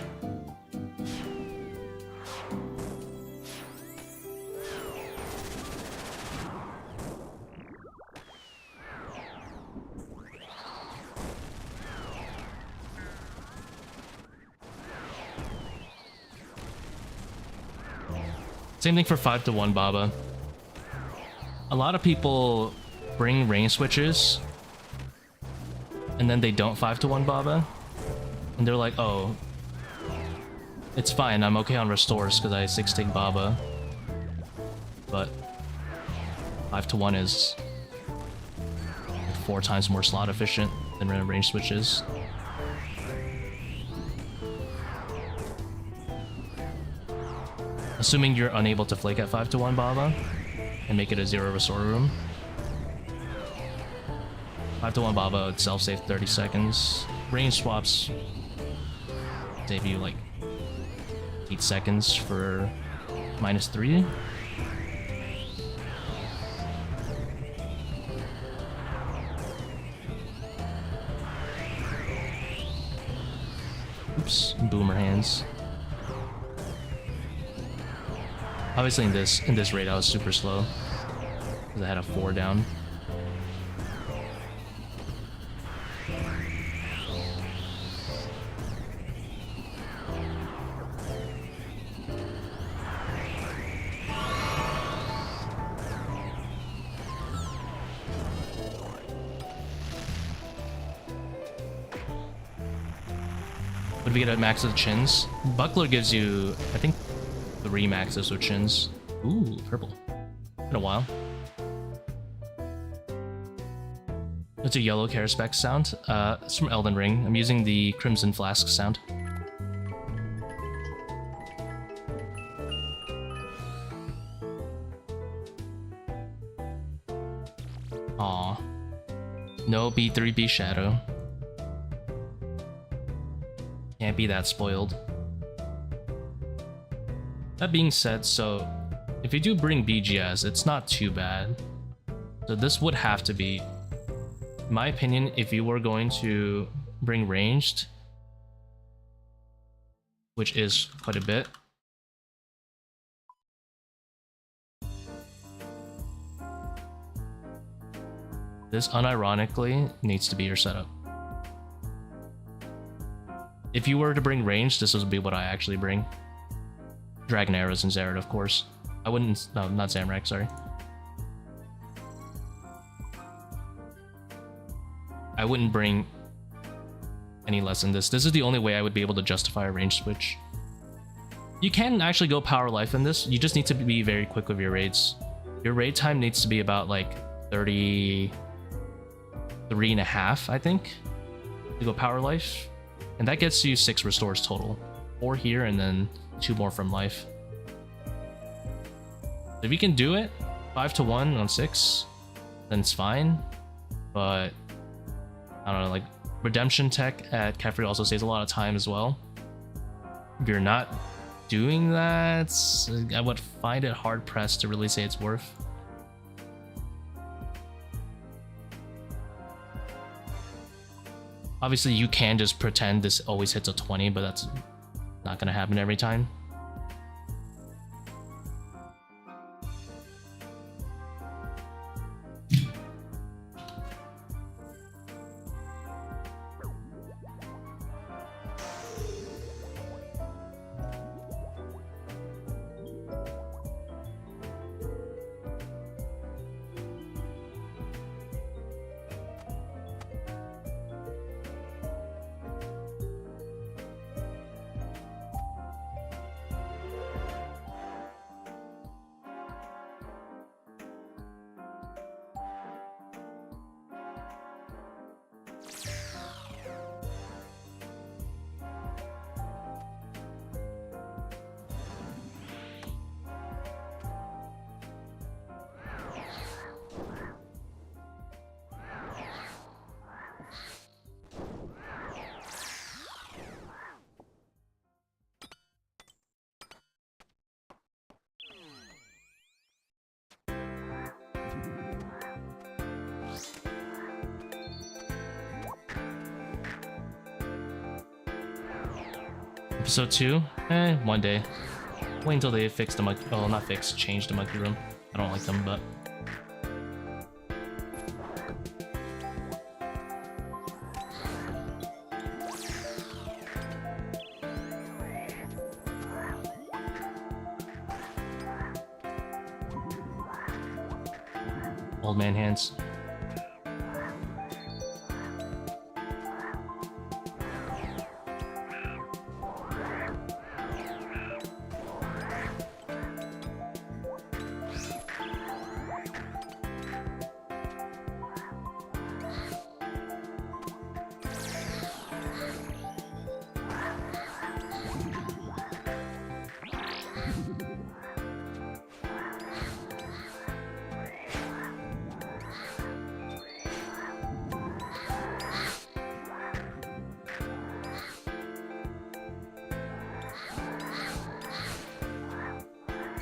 Same thing for 5-to-1 Baba. A lot of people bring range switches and then they don't 5-to-1 Baba, and they're like, oh, it's fine, I'm okay on restores because I 6-tick Baba, but 5-to-1 is 4 times more slot efficient than range switches. Assuming you're unable to flake at 5-to-1 Baba and make it a 0 restore room. 5-to-1 Baba itself save 30 seconds. Range swaps save you like 8 seconds for -3. Oops, boomer hands. Obviously in this raid I was super slow because I had a 4 down. Would we get a max of chins? Buckler gives you, I think, 3 maxes with chins. Ooh, purple. Been a while. It's a yellow Karaspec sound. It's from Elden Ring. I'm using the Crimson Flask sound. Aw. No B3B Shadow. Can't be that spoiled. That being said, so if you do bring BGS, it's not too bad. So this would have to be, in my opinion, if you were going to bring ranged, which is quite a bit. This unironically needs to be your setup. If you were to bring ranged, this would be what I actually bring. Dragon Arrows and Zerad, of course. I wouldn't... No, not Zamrak, sorry. I wouldn't bring any less than this. This is the only way I would be able to justify a range switch. You can actually go power life in this. You just need to be very quick with your raids. Your raid time needs to be about like 33.5, I think, to go power life. And that gets you 6 restores total. 4 here and then 2 more from life. If you can do it 5 to 1 on 6, then it's fine. But I don't know, like redemption tech at Kephri also saves a lot of time as well. If you're not doing that, I would find it hard pressed to really say it's worth. Obviously you can just pretend this always hits a 20, but that's not gonna happen every time. Episode 2? One day. Wait until they fix the monkey. Oh, not fix, change the monkey room. I don't like them, but. Old man hands.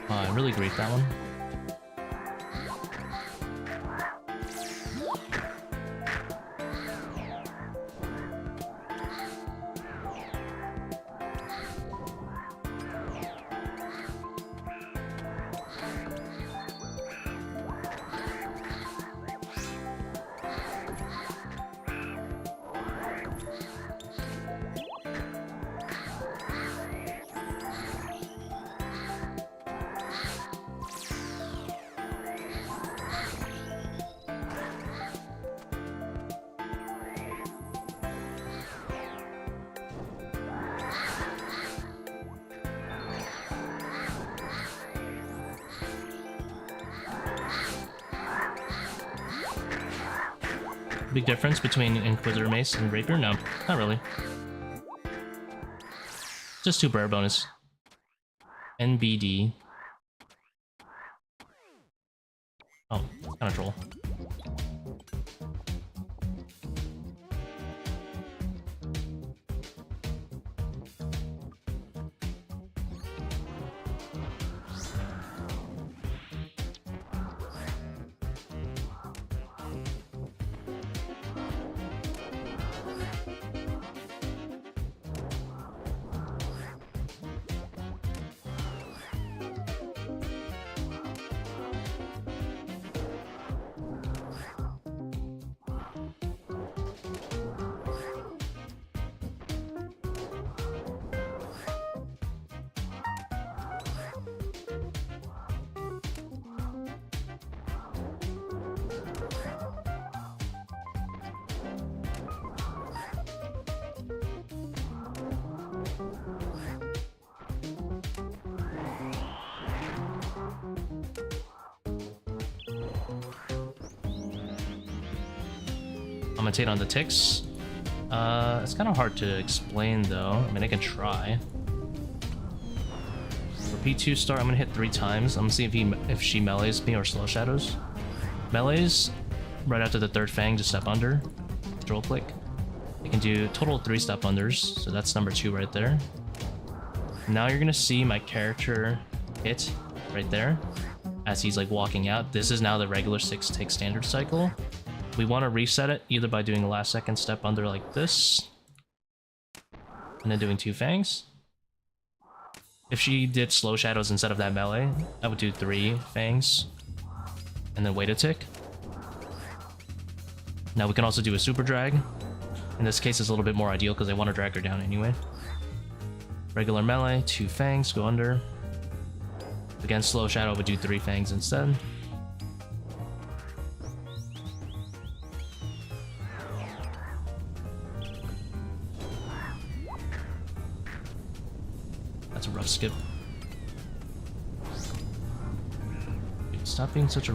I really grate that one. Big difference between Inquisitor Mace and Rapier? No, not really. Just 2 prayer bonus. NBD. Oh, kind of troll. Commentate on the ticks. It's kind of hard to explain though. I mean, I can try. P2 start, I'm gonna hit 3 times. I'm gonna see if she melees me or slow shadows. Melees right after the 3rd fang, just step under, control click. You can do total 3 step unders, so that's number 2 right there. Now you're gonna see my character hit right there as he's like walking out. This is now the regular 6 tick standard cycle. We want to reset it either by doing a last second step under like this, and then doing 2 fangs. If she did slow shadows instead of that melee, I would do 3 fangs and then wait a tick. Now we can also do a super drag. In this case, it's a little bit more ideal because I want to drag her down anyway. Regular melee, 2 fangs, go under. Again, slow shadow would do 3 fangs instead. That's a rough skip. Dude, stop being such a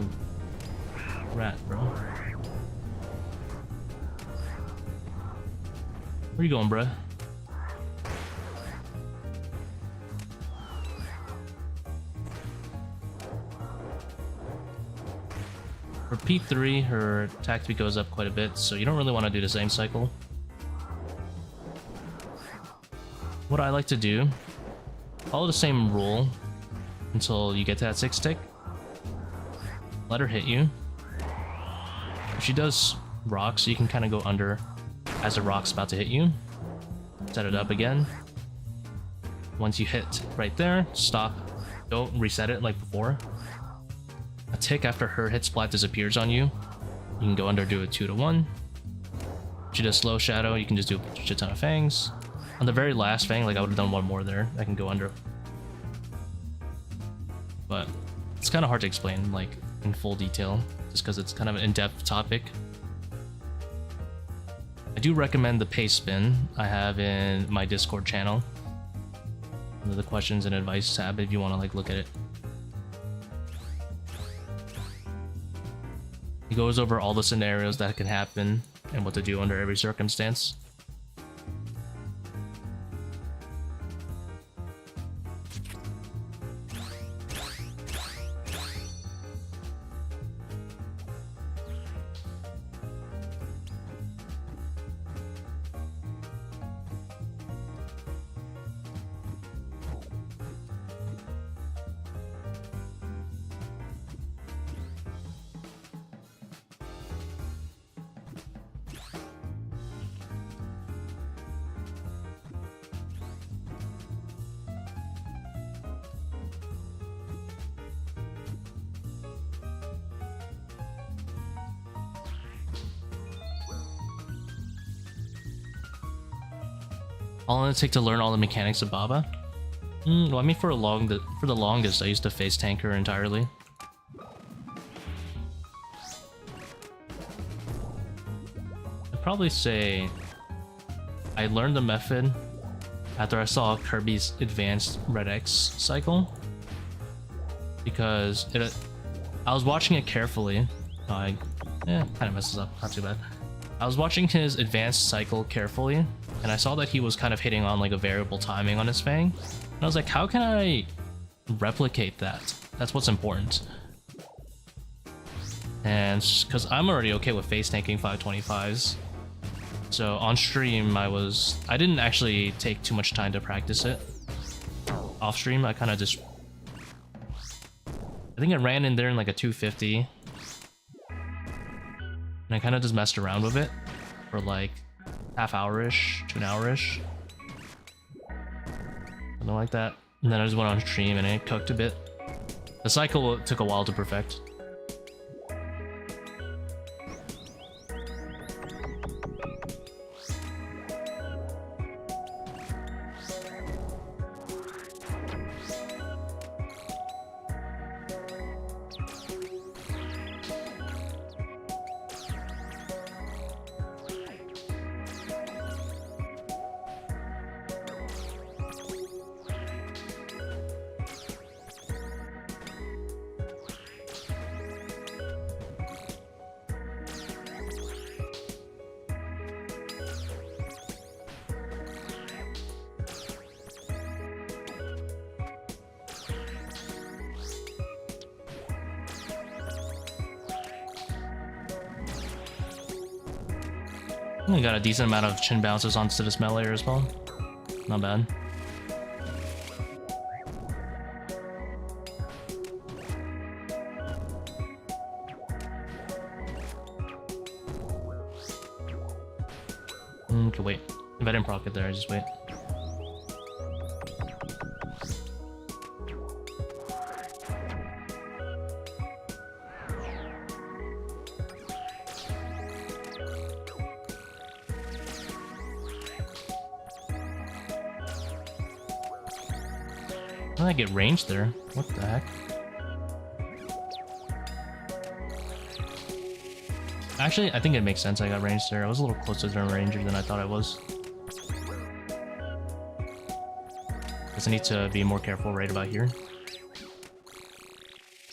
rat, bro. Where you going, bruh? For P3, her attack speed goes up quite a bit, so you don't really want to do the same cycle. What I like to do, follow the same rule until you get to that 6 tick. Let her hit you. If she does rocks, you can kind of go under as the rock's about to hit you. Set it up again. Once you hit right there, stop. Don't reset it like before. A tick after her hit splat disappears on you. You can go under, do a 2 to 1. If she does slow shadow, you can just do a shit ton of fangs. On the very last fang, like I would have done one more there. I can go under. But it's kind of hard to explain like in full detail, just because it's kind of an in-depth topic. I do recommend the pace spin I have in my Discord channel. Under the questions and advice tab if you want to like look at it. He goes over all the scenarios that can happen and what to do under every circumstance. How long did it take to learn all the mechanics of Baba? Well, I mean, for the longest, I used to face tank her entirely. I'd probably say I learned the method after I saw Kirby's advanced Red X cycle, because I was watching it carefully. Kind of messes up, not too bad. I was watching his advanced cycle carefully, and I saw that he was kind of hitting on like a variable timing on his fang. And I was like, how can I replicate that? That's what's important. And because I'm already okay with face tanking 525s. So on stream, I didn't actually take too much time to practice it. Off stream, I kind of just, I think I ran in there in like a 250. And I kind of just messed around with it for like half hour-ish to an hour-ish. Something like that. And then I just went on stream and it cooked a bit. The cycle took a while to perfect. We got a decent amount of chin bounces onto this melee as well. Not bad. Okay, wait. If I didn't proc it there, I just wait. How did I get ranged there? What the heck? Actually, I think it makes sense I got ranged there. I was a little closer to the ranger than I thought I was. Guess I need to be more careful right about here.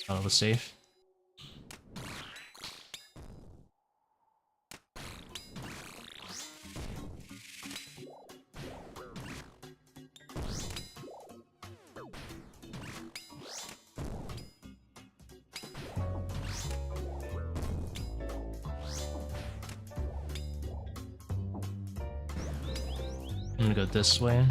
Oh, it was safe. I'm gonna go this way.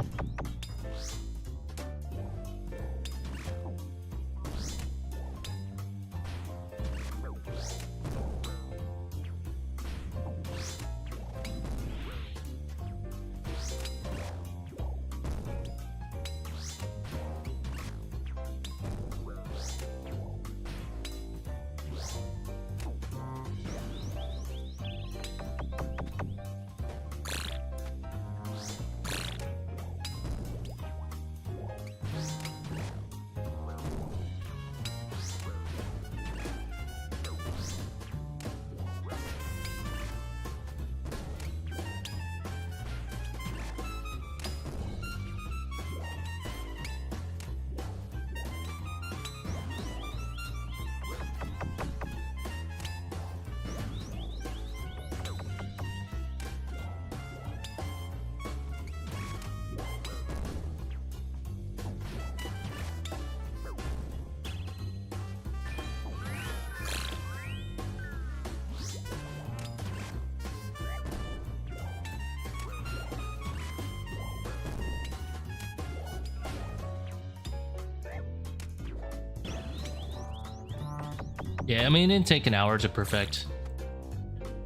Yeah, I mean, it didn't take an hour to perfect.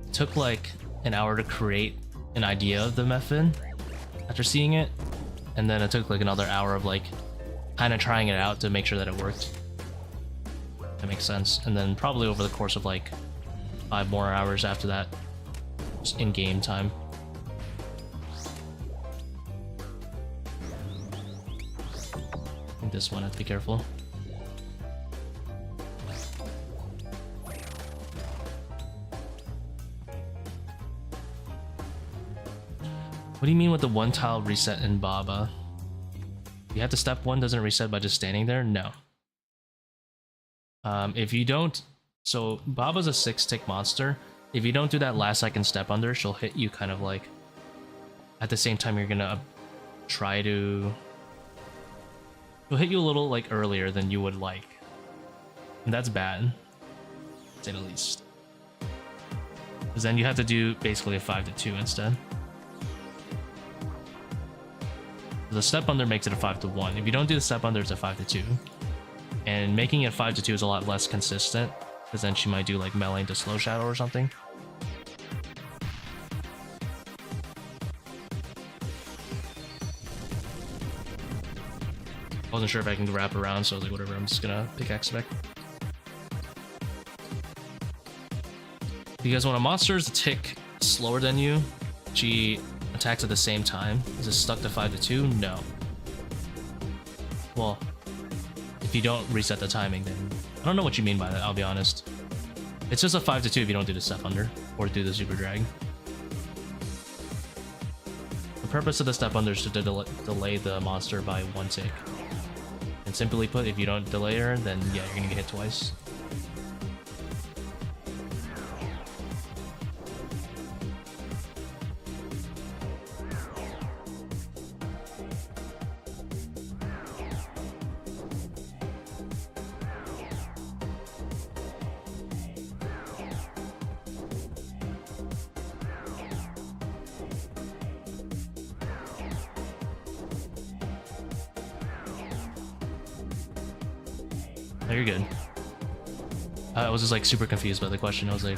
It took like an hour to create an idea of the method after seeing it, and then it took like another hour of like kind of trying it out to make sure that it worked. That makes sense. And then probably over the course of like 5 more hours after that, just in-game time. I think this one, I have to be careful. What do you mean with the one tile reset in Baba? You have to step 1 doesn't reset by just standing there? No. If you don't... So, Baba's a 6-tick monster. If you don't do that last second step under, she'll hit you kind of like... At the same time, you're gonna try to... She'll hit you a little like earlier than you would like. And that's bad. To say the least. Because then you have to do basically a 5-2 instead. The step under makes it a 5-1. If you don't do the step under, it's a 5-2. And making it 5-2 is a lot less consistent, because then she might do like melee into slow shadow or something. I wasn't sure if I can wrap around, so I was like, whatever, I'm just gonna pickaxe back. Because when a monster is a tick slower than you, she attacks at the same time. Is it stuck to 5-2? No. Well, if you don't reset the timing, then I don't know what you mean by that, I'll be honest. It's just a 5-2 if you don't do the step under or do the super drag. The purpose of the step under is to delay the monster by 1 tick. And simply put, if you don't delay her, then yeah, you're gonna get hit twice. Oh, you're good. I was just like super confused by the question. I was like,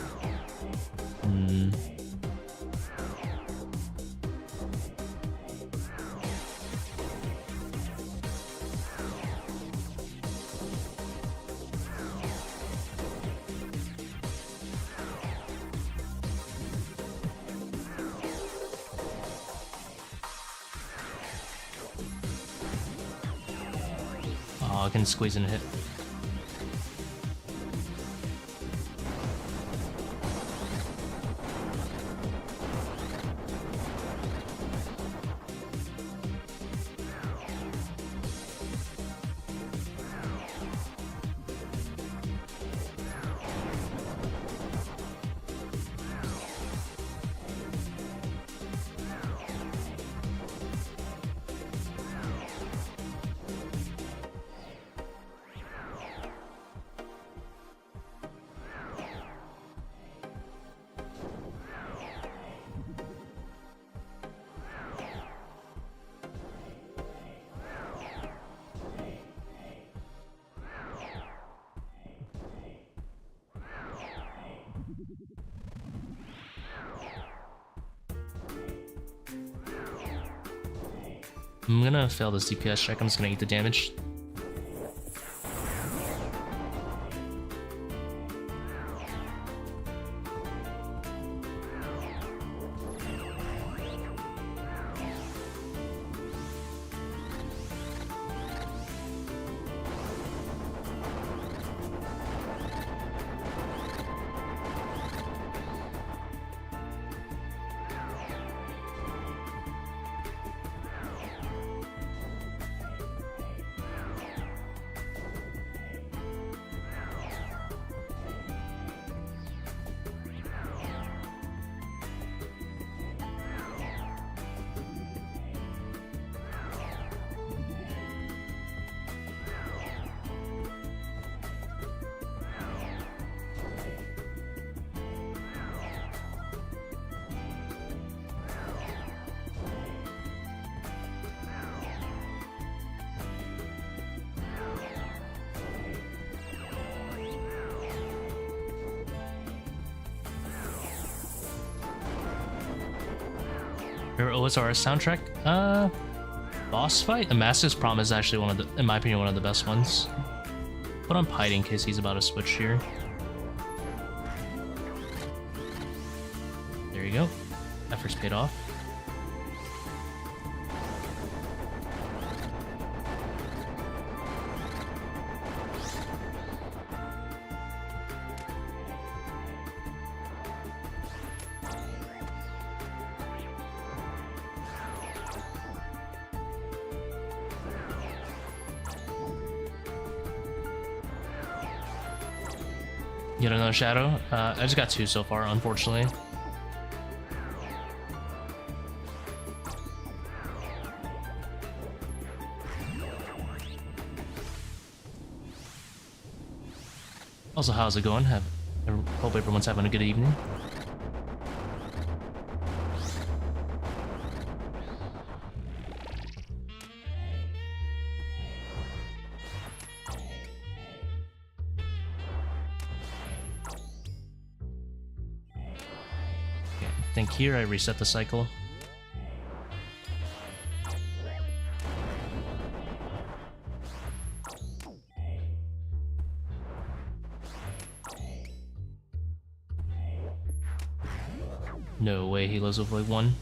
oh, I can squeeze in a hit. I'm gonna fail this DPS check. I'm just gonna eat the damage. Your OSR soundtrack? Boss fight? The Master's Prom is actually one of the, in my opinion, one of the best ones. Put on Piety in case he's about to switch here. There you go. Efforts paid off. Yet another shadow. I just got 2 so far, unfortunately. Also, how's it going? I hope everyone's having a good evening. I think here I reset the cycle. No way he lives with like 1.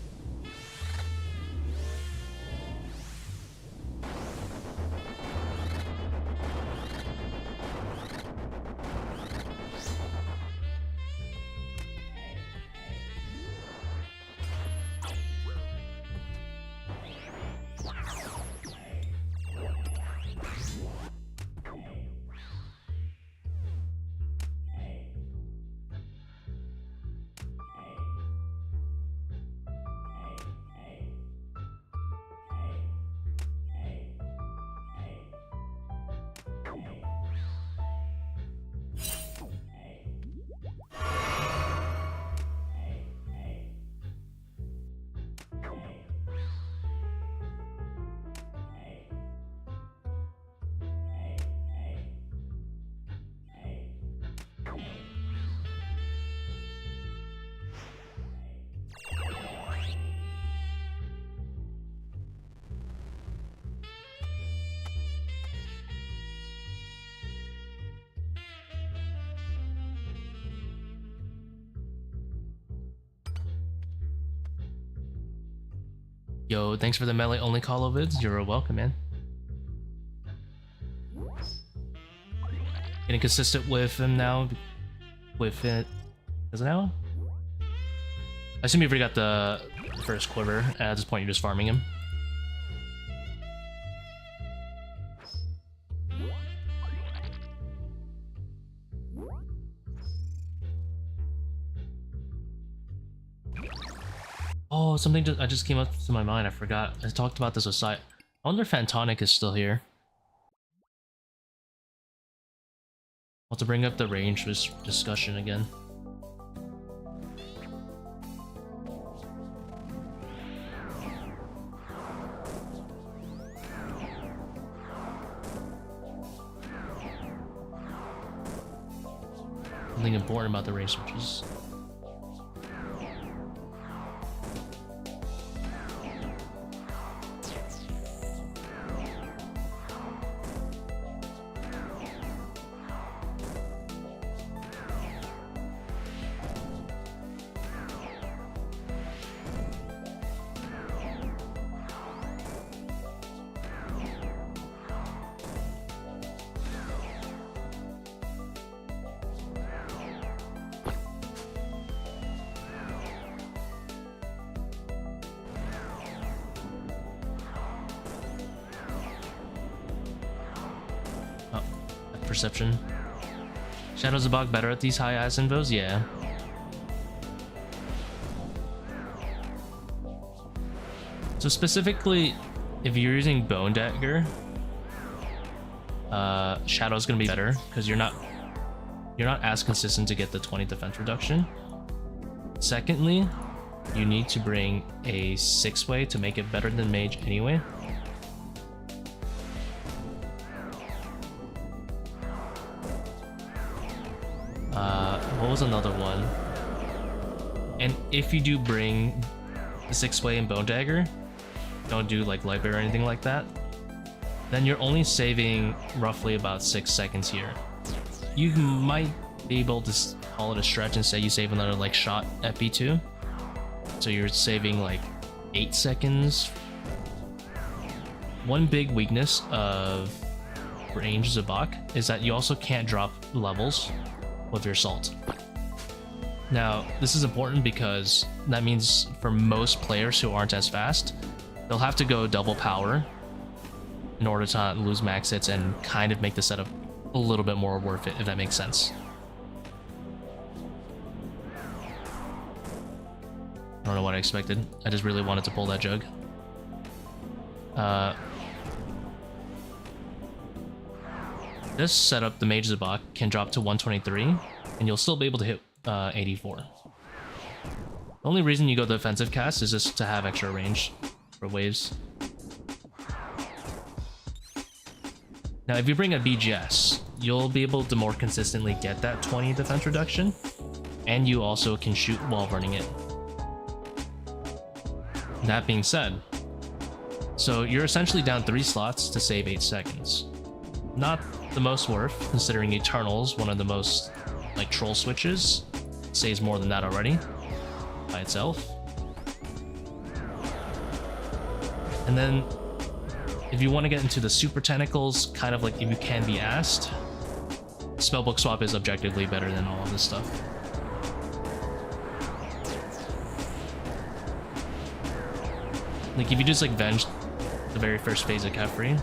Yo, thanks for the melee only call vids. You're welcome, man. Getting consistent with him now. With it. Is it now? I assume you've already got the first quiver. At this point, you're just farming him. Oh, something just came up to my mind. I forgot. I talked about this with Sai. I wonder if Fantonic is still here. I'll have to bring up the range discussion again. Something important about the range switches. Perception. Tbow Zebak better at these high ass invos? Yeah. So specifically, if you're using Bone Dagger, Shadow's gonna be better because you're not as consistent to get the 20 defense reduction. Secondly, you need to bring a 6-way to make it better than Mage anyway. What was another one? And if you do bring the 6-way and Bone Dagger, don't do like Light Bear or anything like that, then you're only saving roughly about 6 seconds here. You might be able to call it a stretch and say you save another like shot at B2. So you're saving like 8 seconds. One big weakness of range Zebak is that you also can't drop levels with your salt. Now, this is important because that means for most players who aren't as fast, they'll have to go double power in order to not lose max hits and kind of make the setup a little bit more worth it, if that makes sense. I don't know what I expected. I just really wanted to pull that jug. This setup, the Mage Zebak, can drop to 123, and you'll still be able to hit 84. The only reason you go the defensive cast is just to have extra range for waves. Now, if you bring a BGS, you'll be able to more consistently get that 20 defense reduction, and you also can shoot while running it. That being said, so you're essentially down 3 slots to save 8 seconds. Not the most worth, considering Eternal's one of the most like troll switches. Saves more than that already by itself. And then if you want to get into the super tentacles, kind of like if you can be asked, Spellbook Swap is objectively better than all of this stuff. Like if you just like Venge the very first phase of Kephri,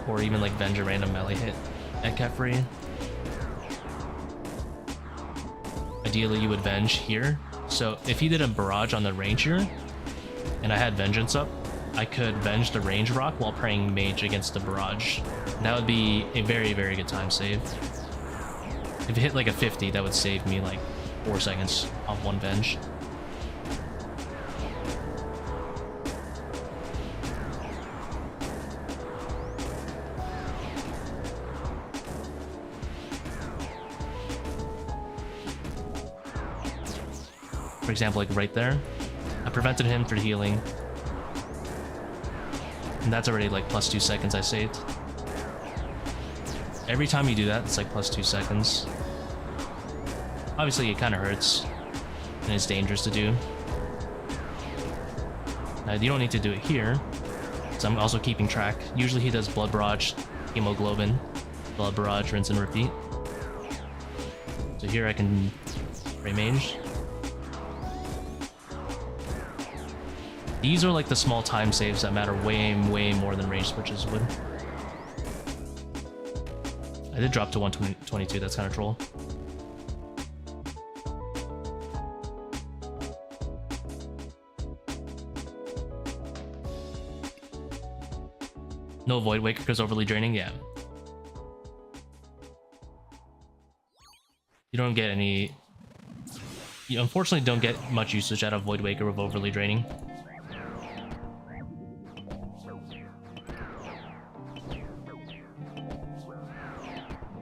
or even like Venge a random melee hit at Kephri, ideally you would Venge here. So if he did a barrage on the ranger and I had Vengeance up, I could Venge the range rock while praying Mage against the barrage. That would be a very, very good time save. If it hit like a 50, that would save me like 4 seconds off one Venge. For example, like right there, I prevented him from healing, and that's already like plus 2 seconds I saved. Every time you do that, it's like plus 2 seconds. Obviously, it kind of hurts and it's dangerous to do. Now, you don't need to do it here, so I'm also keeping track. Usually he does Blood Barrage, Hemoglobin, Blood Barrage, rinse and repeat. So here I can Mage. These are like the small time saves that matter way more than range switches would. I did drop to 122, that's kind of troll. No Void Waker because overly draining, yeah. You don't get any... You unfortunately don't get much usage out of Void Waker with overly draining.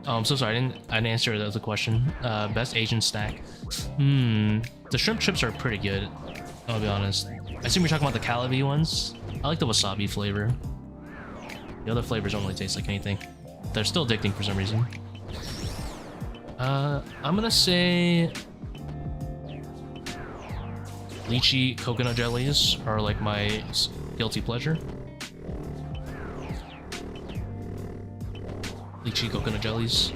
Oh, I'm so sorry, I didn't answer the question. Best Asian snack. The shrimp chips are pretty good, I'll be honest. I assume you're talking about the Calabi ones. I like the wasabi flavor. The other flavors don't really taste like anything. They're still addicting for some reason. I'm gonna say lychee coconut jellies are like my guilty pleasure. Lychee coconut jellies.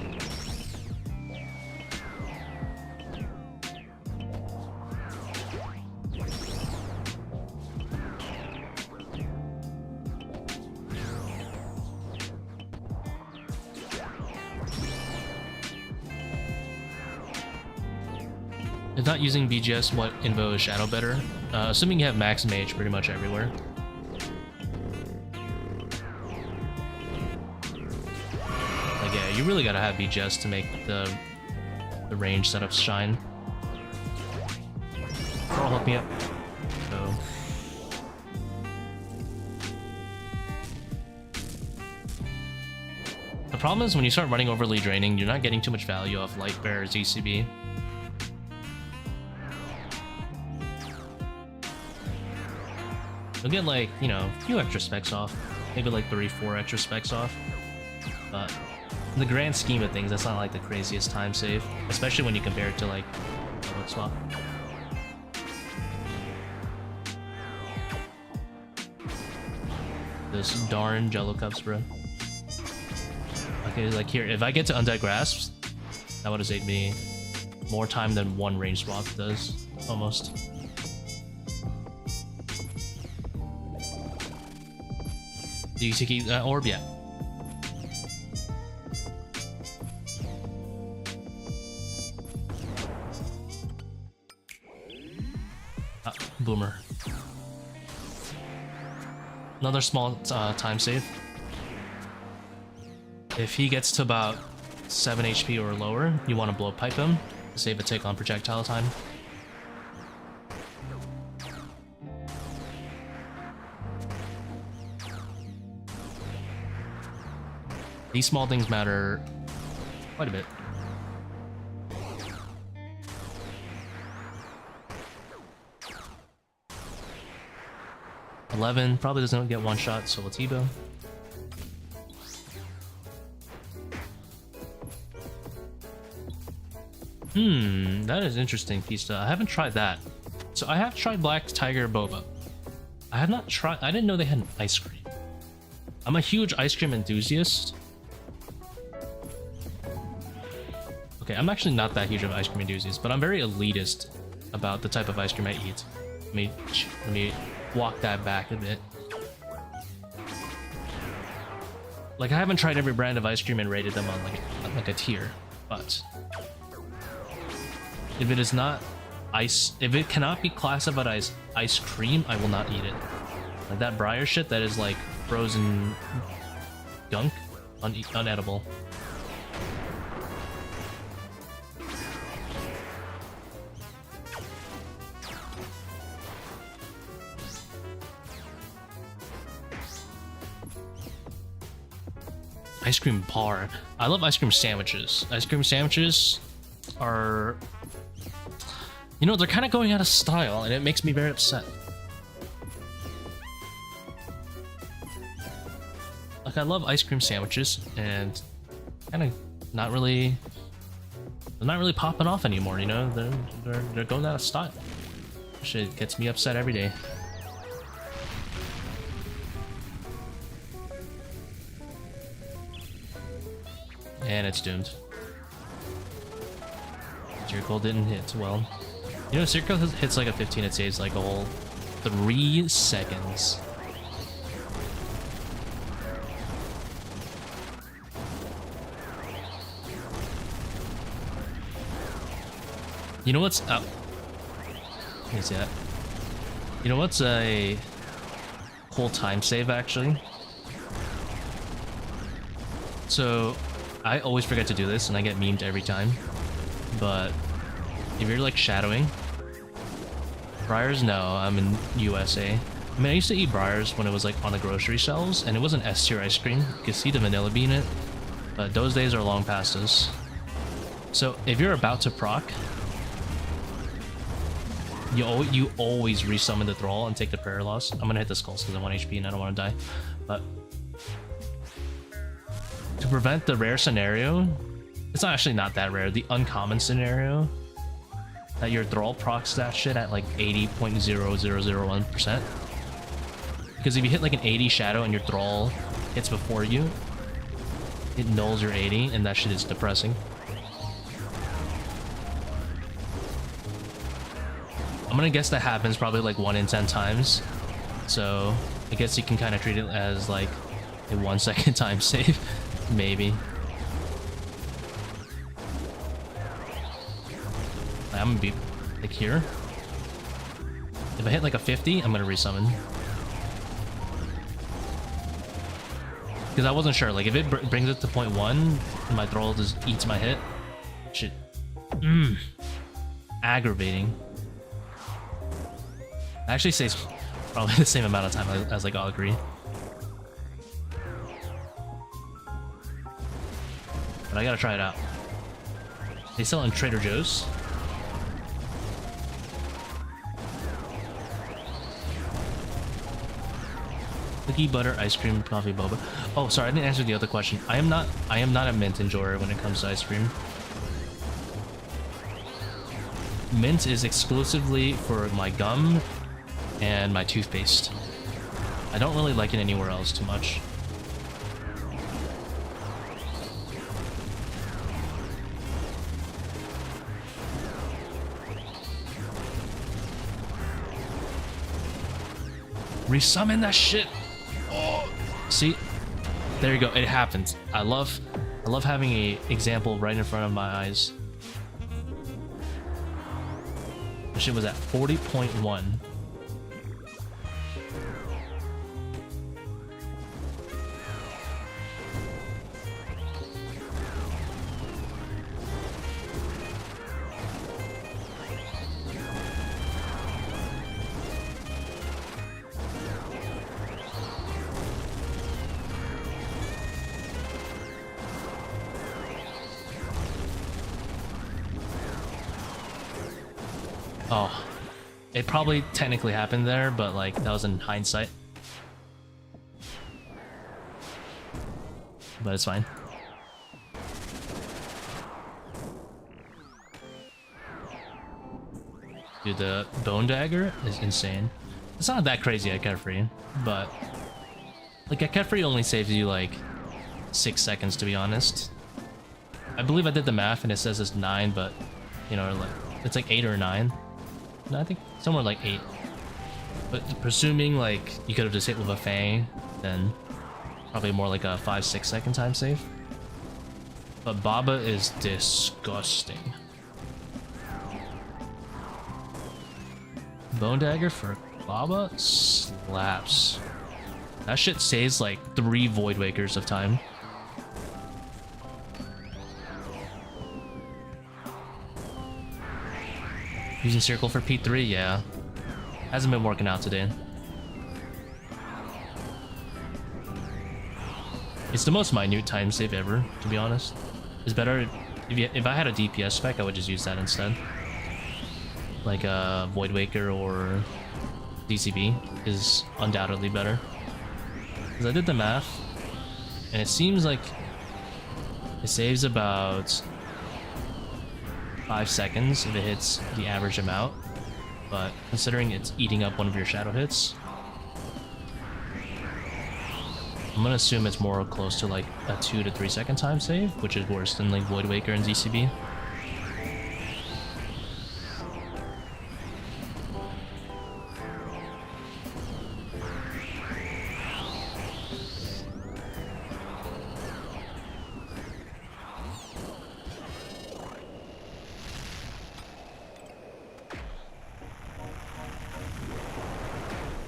If not using BGS, what invo is Shadow better? Assuming you have max mage pretty much everywhere. Like, yeah, you really gotta have BGS to make the range setups shine. Carl, help me up. So. The problem is when you start running overly draining, you're not getting too much value off Lightbearer's ECB. You'll get like, you know, a few extra specs off. Maybe like 3-4 extra specs off. But in the grand scheme of things, that's not like the craziest time save. Especially when you compare it to like public swap. This darn Jello cups, bro. Okay, like here, if I get to Undead Grasps, that would have saved me more time than one range swap does, almost. DTK orb, yeah. Boomer. Another small time save. If he gets to about 7 HP or lower, you want to blow pipe him to save a tick on projectile time. These small things matter quite a bit. $11 probably doesn't get one shot, so let's Tbow. That is interesting, Pista. I haven't tried that. So I have tried Black Tiger Boba. I have not tried. I didn't know they had an ice cream. I'm a huge ice cream enthusiast. Okay, I'm actually not that huge of an ice cream enthusiast, but I'm very elitist about the type of ice cream I eat. Let me walk that back a bit. Like, I haven't tried every brand of ice cream and rated them on like a tier, but if it is not ice, if it cannot be classified as ice cream, I will not eat it. Like that Briar shit that is like frozen gunk, unedible. Ice cream bar. I love ice cream sandwiches. Ice cream sandwiches are, you know, they're kind of going out of style, and it makes me very upset. Like, I love ice cream sandwiches, and kind of not really they're not really popping off anymore, you know? They're going out of style. Shit gets me upset every day. And it's doomed. Seercull didn't hit well. You know, Seercull hits like a 15, it saves like a whole 3 seconds. You know what's up? Let me see that. You know what's a whole time save actually? So I always forget to do this and I get memed every time. But if you're like shadowing, Briars, no, I'm in USA. I mean, I used to eat Briars when it was like on the grocery shelves and it wasn't S tier ice cream. You could see the vanilla bean in it, but those days are long past us. So if you're about to proc, you always resummon the Thrall and take the prayer loss. I'm gonna hit the skulls because I want HP and I don't want to die. But to prevent the rare scenario, it's actually not that rare. The uncommon scenario that your Thrall procs that shit at like 80.0001%. Because if you hit like an 80 shadow and your Thrall hits before you, it nulls your 80 and that shit is depressing. I'm gonna guess that happens probably like 1 in 10 times. So I guess you can kind of treat it as like a 1 second time save, maybe. I'm gonna be like here. If I hit like a 50, I'm gonna resummon. Because I wasn't sure, like if it brings it to 0.1 and my Thrall just eats my hit, shit. Aggravating. Actually saves probably the same amount of time as like Augury. But I gotta try it out. They sell it in Trader Joe's. Cookie, butter, ice cream, coffee, boba. Oh, sorry, I didn't answer the other question. I am not a mint enjoyer when it comes to ice cream. Mint is exclusively for my gum and my toothpaste. I don't really like it anywhere else too much. Resummon that shit. Oh, see, there you go. It happens. I love having a example right in front of my eyes. The shit was at 40.1. Oh, it probably technically happened there, but like that was in hindsight. But it's fine. Dude, the Bone Dagger is insane. It's not that crazy at Kephri, but like at Kephri only saves you like 6 seconds, to be honest. I believe I did the math and it says it's 9, but you know, like it's like 8 or 9. No, I think somewhere like 8. But presuming like you could have just hit with a Fang, then probably more like a 5-6 second time save. But Baba is disgusting. Bone Dagger for Baba slaps. That shit saves like 3 Void Wakers of time. Using Seercull for P3, yeah. Hasn't been working out today. It's the most minute time save ever, to be honest. It's better if I had a DPS spec, I would just use that instead. Like a Void Waker or DCB is undoubtedly better. Because I did the math, and it seems like it saves about 5 seconds if it hits the average amount, but considering it's eating up one of your shadow hits, I'm gonna assume it's more close to like a 2 to 3 second time save, which is worse than like Void Waker and ZCB.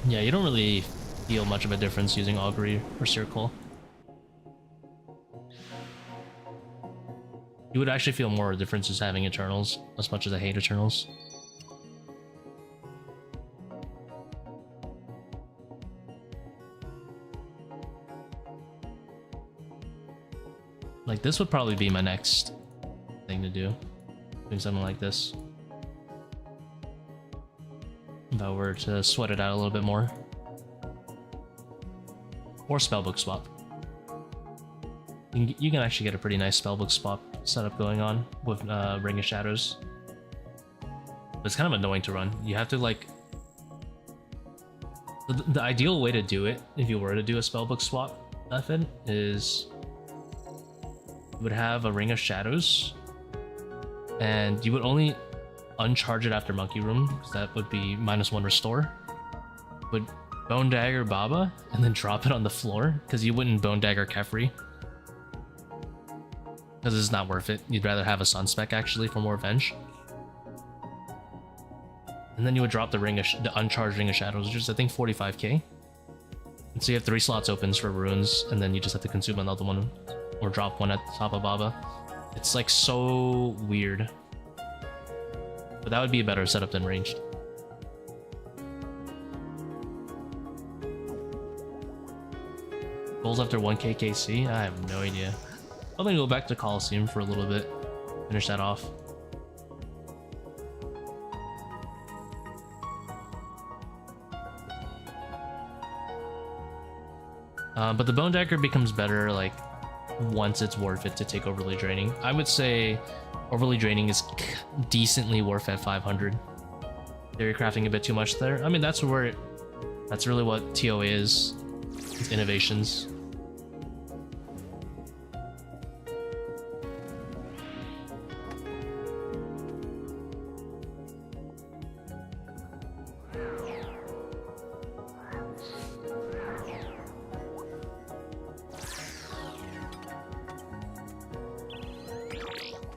Yeah, you don't really feel much of a difference using Augury or Seercull. You would actually feel more differences having Eternals, as much as I hate Eternals. Like, this would probably be my next thing to do. Doing something like this. If I were to sweat it out a little bit more. Or spellbook swap. You can actually get a pretty nice spellbook swap setup going on with Ring of Shadows. But it's kind of annoying to run. You have to like... The ideal way to do it, if you were to do a spellbook swap method, is... You would have a Ring of Shadows, and you would only uncharge it after Monkey Room, because that would be -1 restore. Would Bone Dagger Baba, and then drop it on the floor, because you wouldn't Bone Dagger Kephri. Because it's not worth it. You'd rather have a Sunspec actually for more Venge. And then you would drop the uncharged Ring of Shadows, which is I think 45k. And so you have 3 slots opens for runes, and then you just have to consume another one, or drop one at the top of Baba. It's like so weird. But that would be a better setup than ranged. Goals after 1k KC? I have no idea. I'm gonna go back to Coliseum for a little bit. Finish that off. But the Bone Dagger becomes better like once it's worth it to take Overly Draining. I would say Overly Draining is decently worth at 500. Theory crafting a bit too much there. I mean, that's really what ToA is. It's innovations.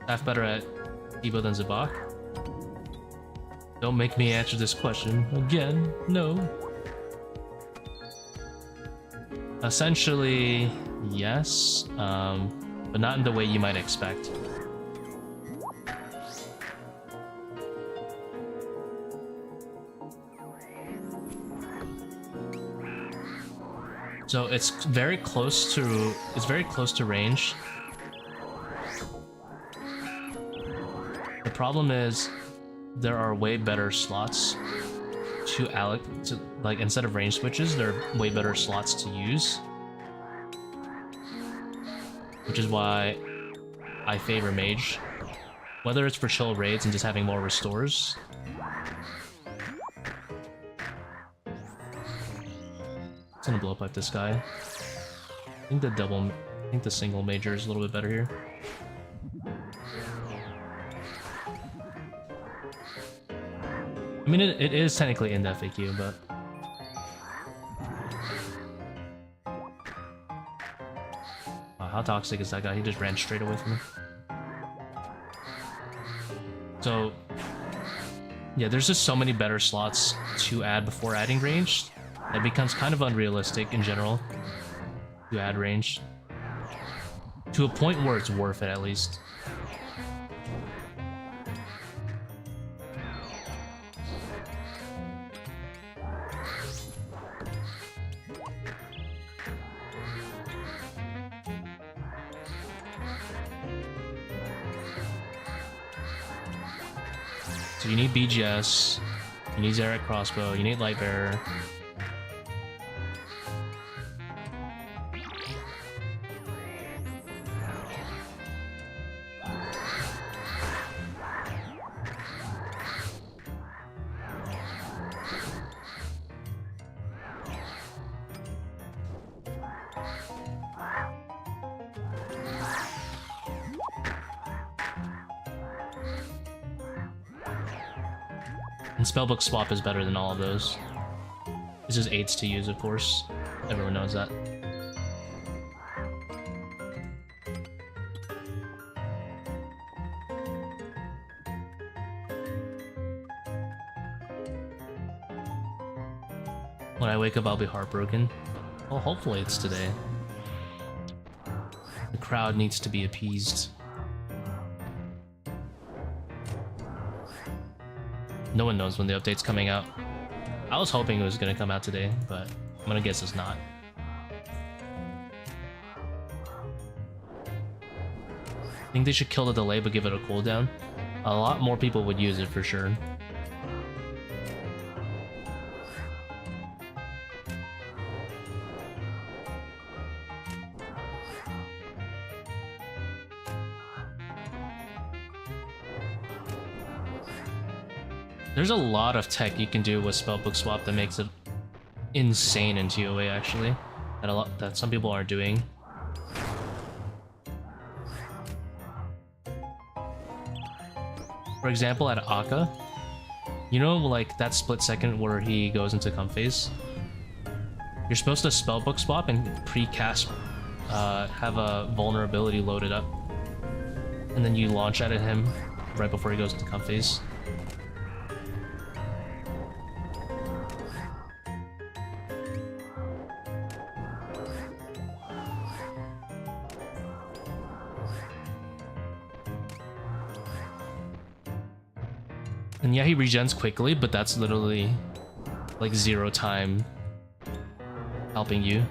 Half better at Tbow than Zebak? Don't make me answer this question again. No. Essentially, yes, but not in the way you might expect. So it's very close to range. The problem is there are way better slots to like instead of range switches, there are way better slots to use, which is why I favor mage, whether it's for chill raids and just having more restores. It's gonna blow up like this guy. I think the single major is a little bit better here. I mean, it is technically in the FAQ, but... Wow, how toxic is that guy? He just ran straight away from me. So... Yeah, there's just so many better slots to add before adding ranged. It becomes kind of unrealistic in general to add ranged. To a point where it's worth it, at least. So you need BGS, you need Zerek Crossbow, you need Lightbearer. And spellbook swap is better than all of those. It's just 8s to use, of course. Everyone knows that. When I wake up, I'll be heartbroken. Well, hopefully it's today. The crowd needs to be appeased. No one knows when the update's coming out. I was hoping it was gonna come out today, but I'm gonna guess it's not. I think they should kill the delay but give it a cooldown. A lot more people would use it for sure. There's a lot of tech you can do with spellbook swap that makes it insane in ToA actually. That some people aren't doing. For example, at Akkha, you know, like that split second where he goes into comp phase? You're supposed to spellbook swap and pre-cast, have a vulnerability loaded up. And then you launch at him right before he goes into comp phase. And yeah, he regens quickly, but that's literally like 0 time helping you.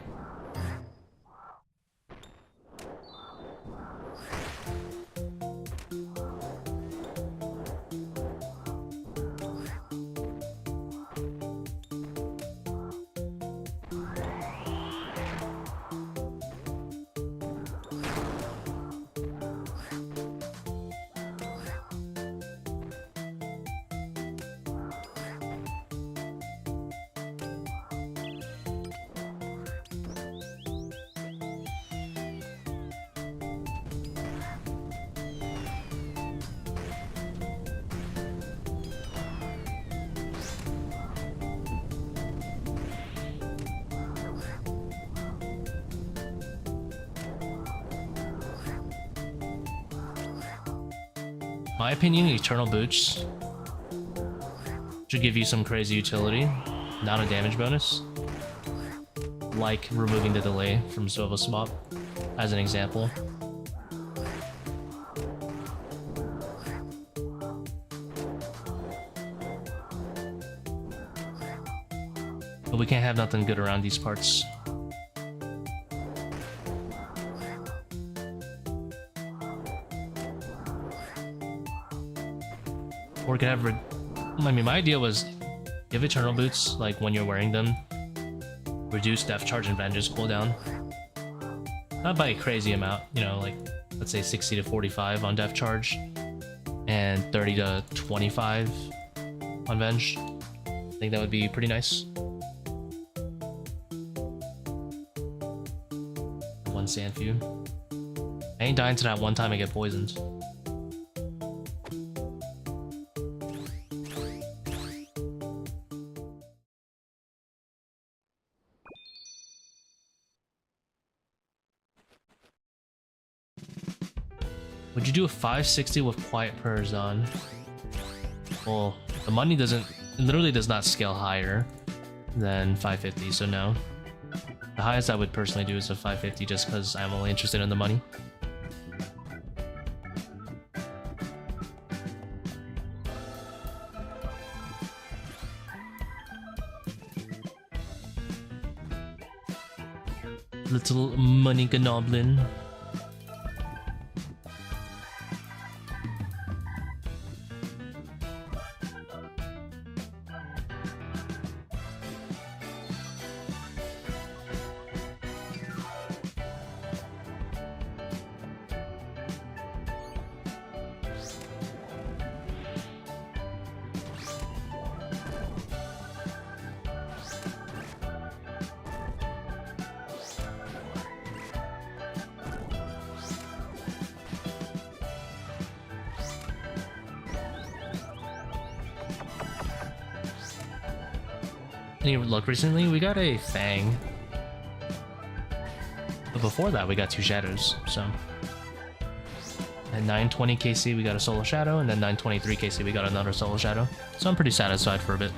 My opinion, Eternal Boots should give you some crazy utility, not a damage bonus. Like removing the delay from Tbow Swap, as an example. But we can't have nothing good around these parts. Or we could have, I mean, my idea was give Eternal Boots, like when you're wearing them, reduce Death Charge and Vengeance cooldown. Not by a crazy amount, you know, like let's say 60 to 45 on Death Charge and 30 to 25 on Venge. I think that would be pretty nice. One Sandfew. I ain't dying to that one time I get poisoned. Would you do a 560 with Quiet Prayers on? Well, the money literally does not scale higher than 550, so no. The highest I would personally do is a 550 just because I'm only interested in the money. Little money goblin. any luck recently, we got a Fang. But before that, we got 2 Shadows, so... At 920 KC, we got a Solo Shadow, and then 923 KC, we got another Solo Shadow. So I'm pretty satisfied for a bit.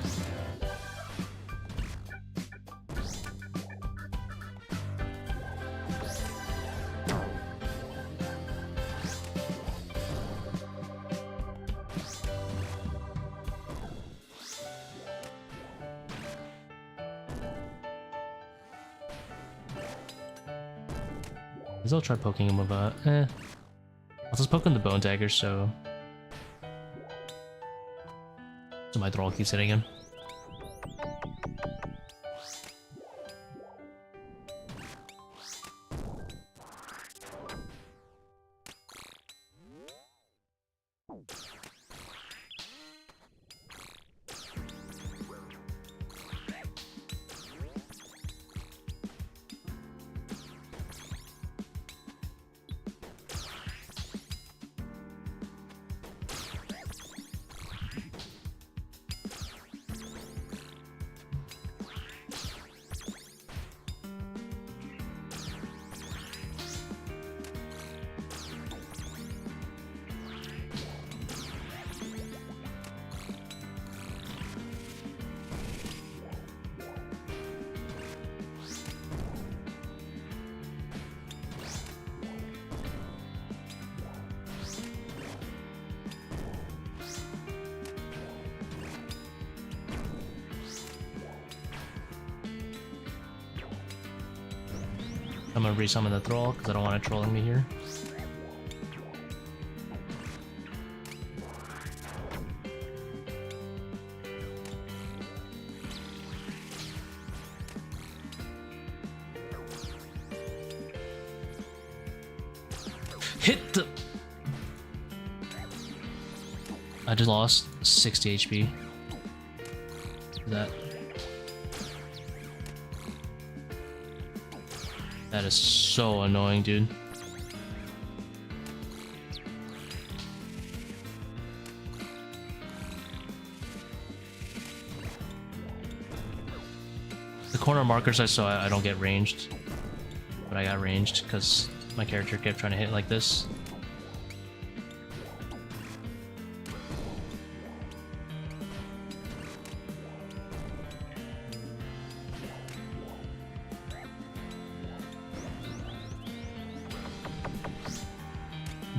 I'll try poking him with a... I'll just poke him the Bone Dagger, so my Thrall keeps hitting him. I'm gonna resummon the Thrall because I don't want it trolling me here. Hit the... I just lost 60 HP. That is so annoying, dude. The corner markers I saw, I don't get ranged. But I got ranged because my character kept trying to hit like this.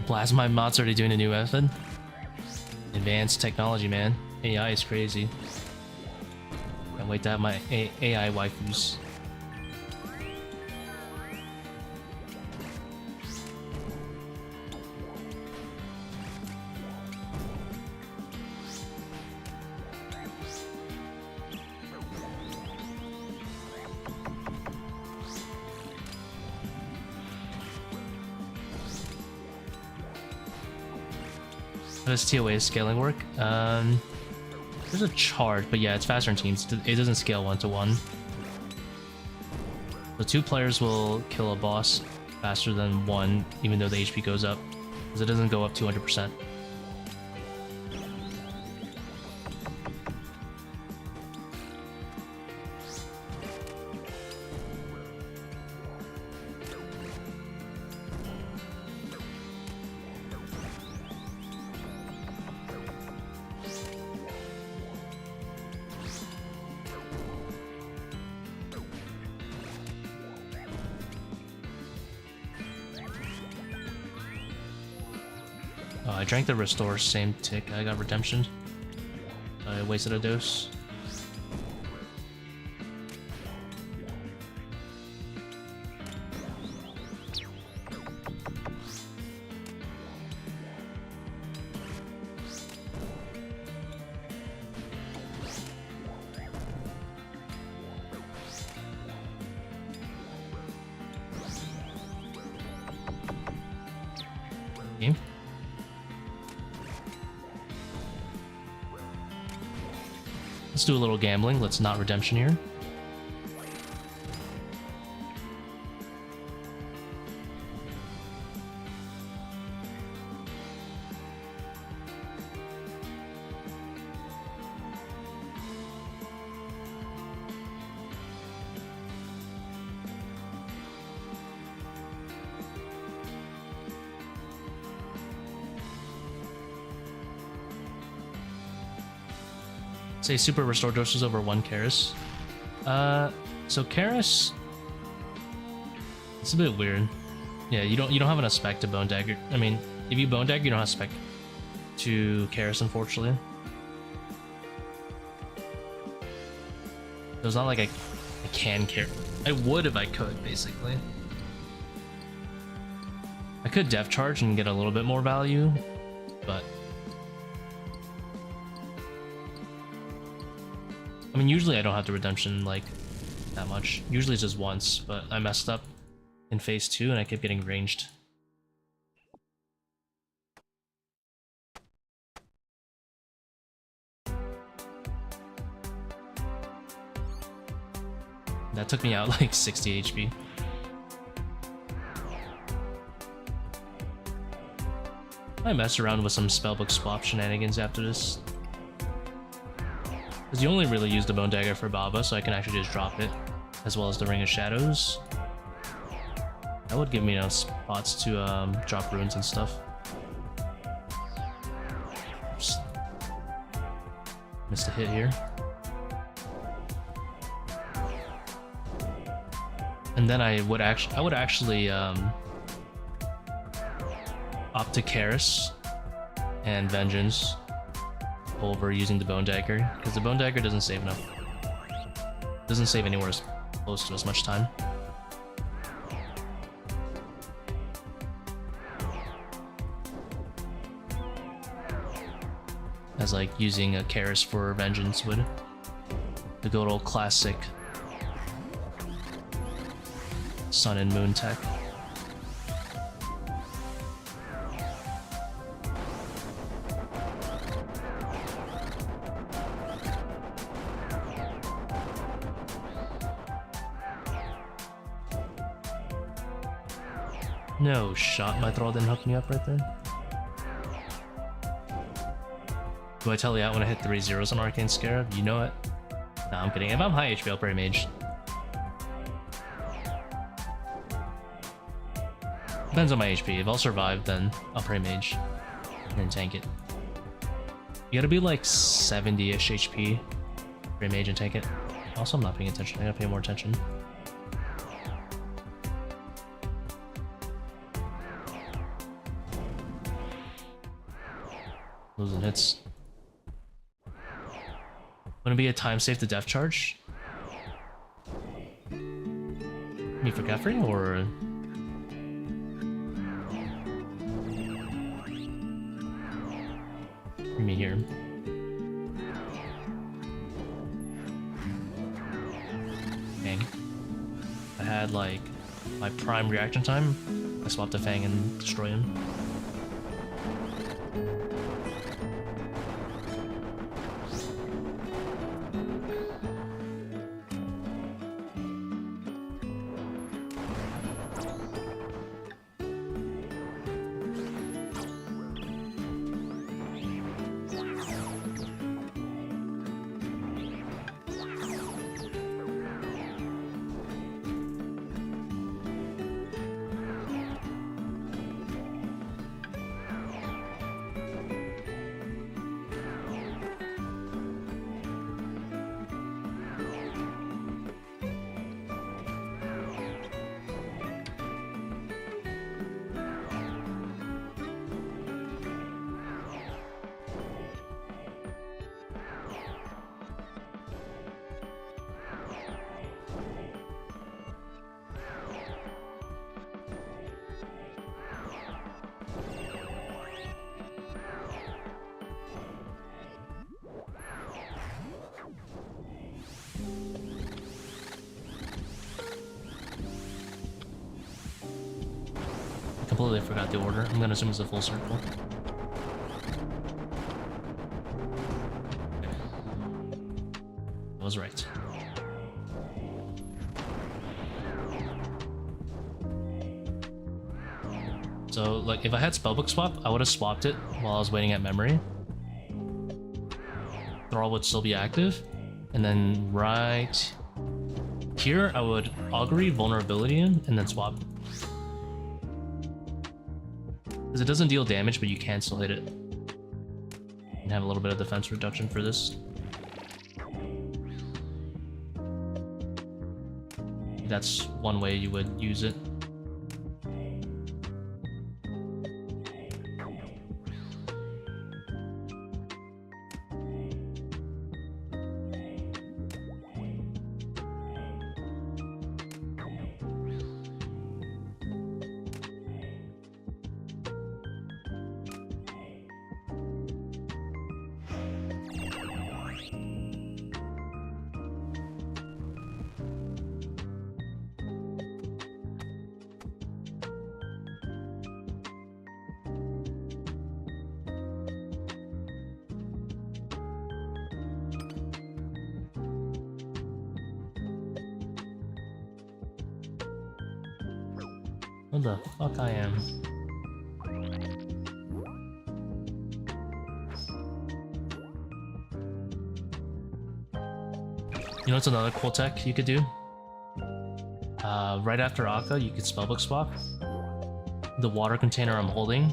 Plasma mods already doing a new method. Advanced technology, man. AI is crazy. Can't wait to have my AI waifus. How does ToA scaling work? There's a chart, but yeah, it's faster in teams. It doesn't scale 1-to-1. So 2 players will kill a boss faster than 1, even though the HP goes up, because it doesn't go up 200%. I drank the restore, same tick. I got redemption. I wasted a dose. Okay. Let's do a little gambling. Let's not redemption here. say super restore doses over 1 Karis. So Karis, it's a bit weird. Yeah, you don't have enough spec to Bone Dagger. I mean, if you Bone Dagger, you don't have spec to Karis, unfortunately. So it's not like I can care. I would if I could, basically. I could def charge and get a little bit more value, but I mean, usually I don't have to redemption like that much. Usually it's just once, but I messed up in phase 2 and I kept getting ranged. That took me out like 60 HP. I mess around with some spellbook swap shenanigans after this. Because you only really use the Bone Dagger for Baba, so I can actually just drop it, as well as the Ring of Shadows. That would give me enough spots to drop runes and stuff. Oops. Missed a hit here. And then I would actually opt to Karis and Vengeance over using the Bone Dagger, because the Bone Dagger doesn't save enough. Doesn't save anywhere close to as much time. As like using a Karis for Vengeance would. The good old classic Sun and Moon tech. No shot, my thrall didn't hook me up right there. Do I tell you out when I hit 3 zeros on Arcane Scarab? You know it. Nah, I'm kidding. If I'm high HP, I'll pray mage. Depends on my HP. If I'll survive, then I'll pray mage and tank it. You gotta be like 70-ish HP, pray mage and tank it. Also, I'm not paying attention. I gotta pay more attention. Losing hits. Wouldn't it be a time save to def charge? Me for Kephri or? Me here. Fang. I had like my prime reaction time. I swapped to Fang and destroy him. Completely forgot the order. I'm gonna assume it's a full circle. I was right. So, like, if I had spellbook swap, I would have swapped it while I was waiting at memory. Thrall would still be active, and then right here I would augury vulnerability in, and then swap. Because it doesn't deal damage, but you can still hit it. And have a little bit of defense reduction for this. That's one way you would use it. What the fuck I am? You know what's another cool tech you could do? Right after Akkha, you could spellbook swap. The water container I'm holding,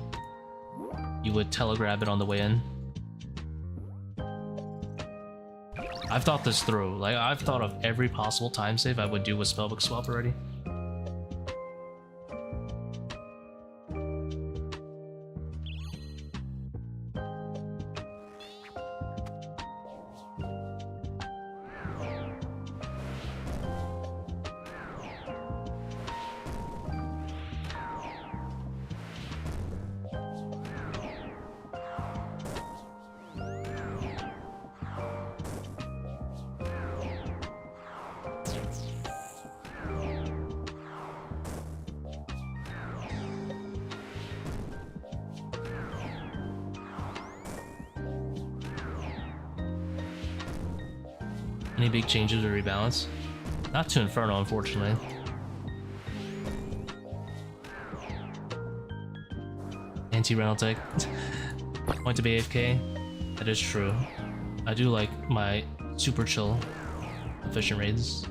you would telegrab it on the way in. I've thought this through. Like, I've thought of every possible time save I would do with spellbook swap already. Any big changes or rebalance? Not to Inferno, unfortunately. Anti-rental tech. Point to be AFK. That is true. I do like my super chill, efficient raids.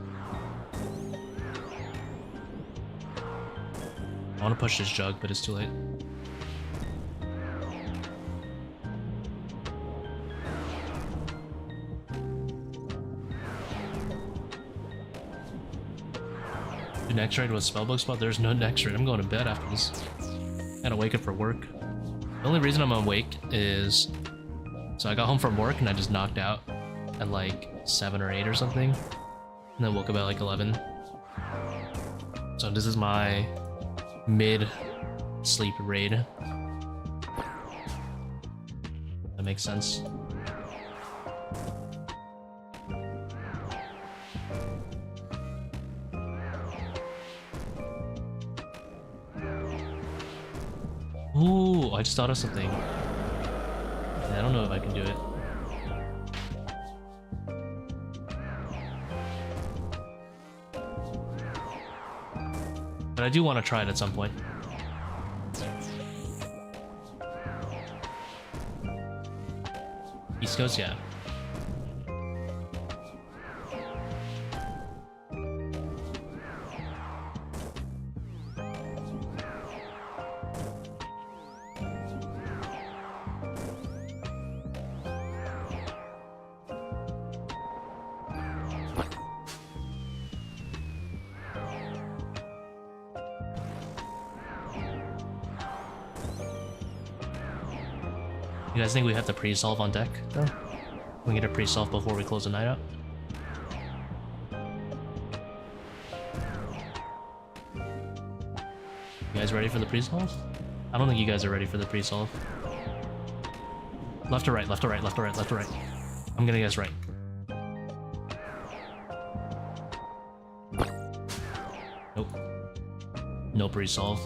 I want to push this jug, but it's too late. Next raid was spellbook spot. There's no next raid. I'm going to bed after this. Gotta wake up for work. The only reason I'm awake is so I got home from work and I just knocked out at like 7 or 8 or something, and then woke up at like 11. So this is my mid sleep raid. That makes sense. Ooh, I just thought of something. Yeah, I don't know if I can do it. But I do want to try it at some point. East Coast, yeah. You guys think we have to pre-solve on deck, though? We get a pre-solve before we close the night out? You guys ready for the pre-solve? I don't think you guys are ready for the pre-solve. Left to right, left to right, left to right, left to right. I'm gonna guess right. Nope. No pre-solve.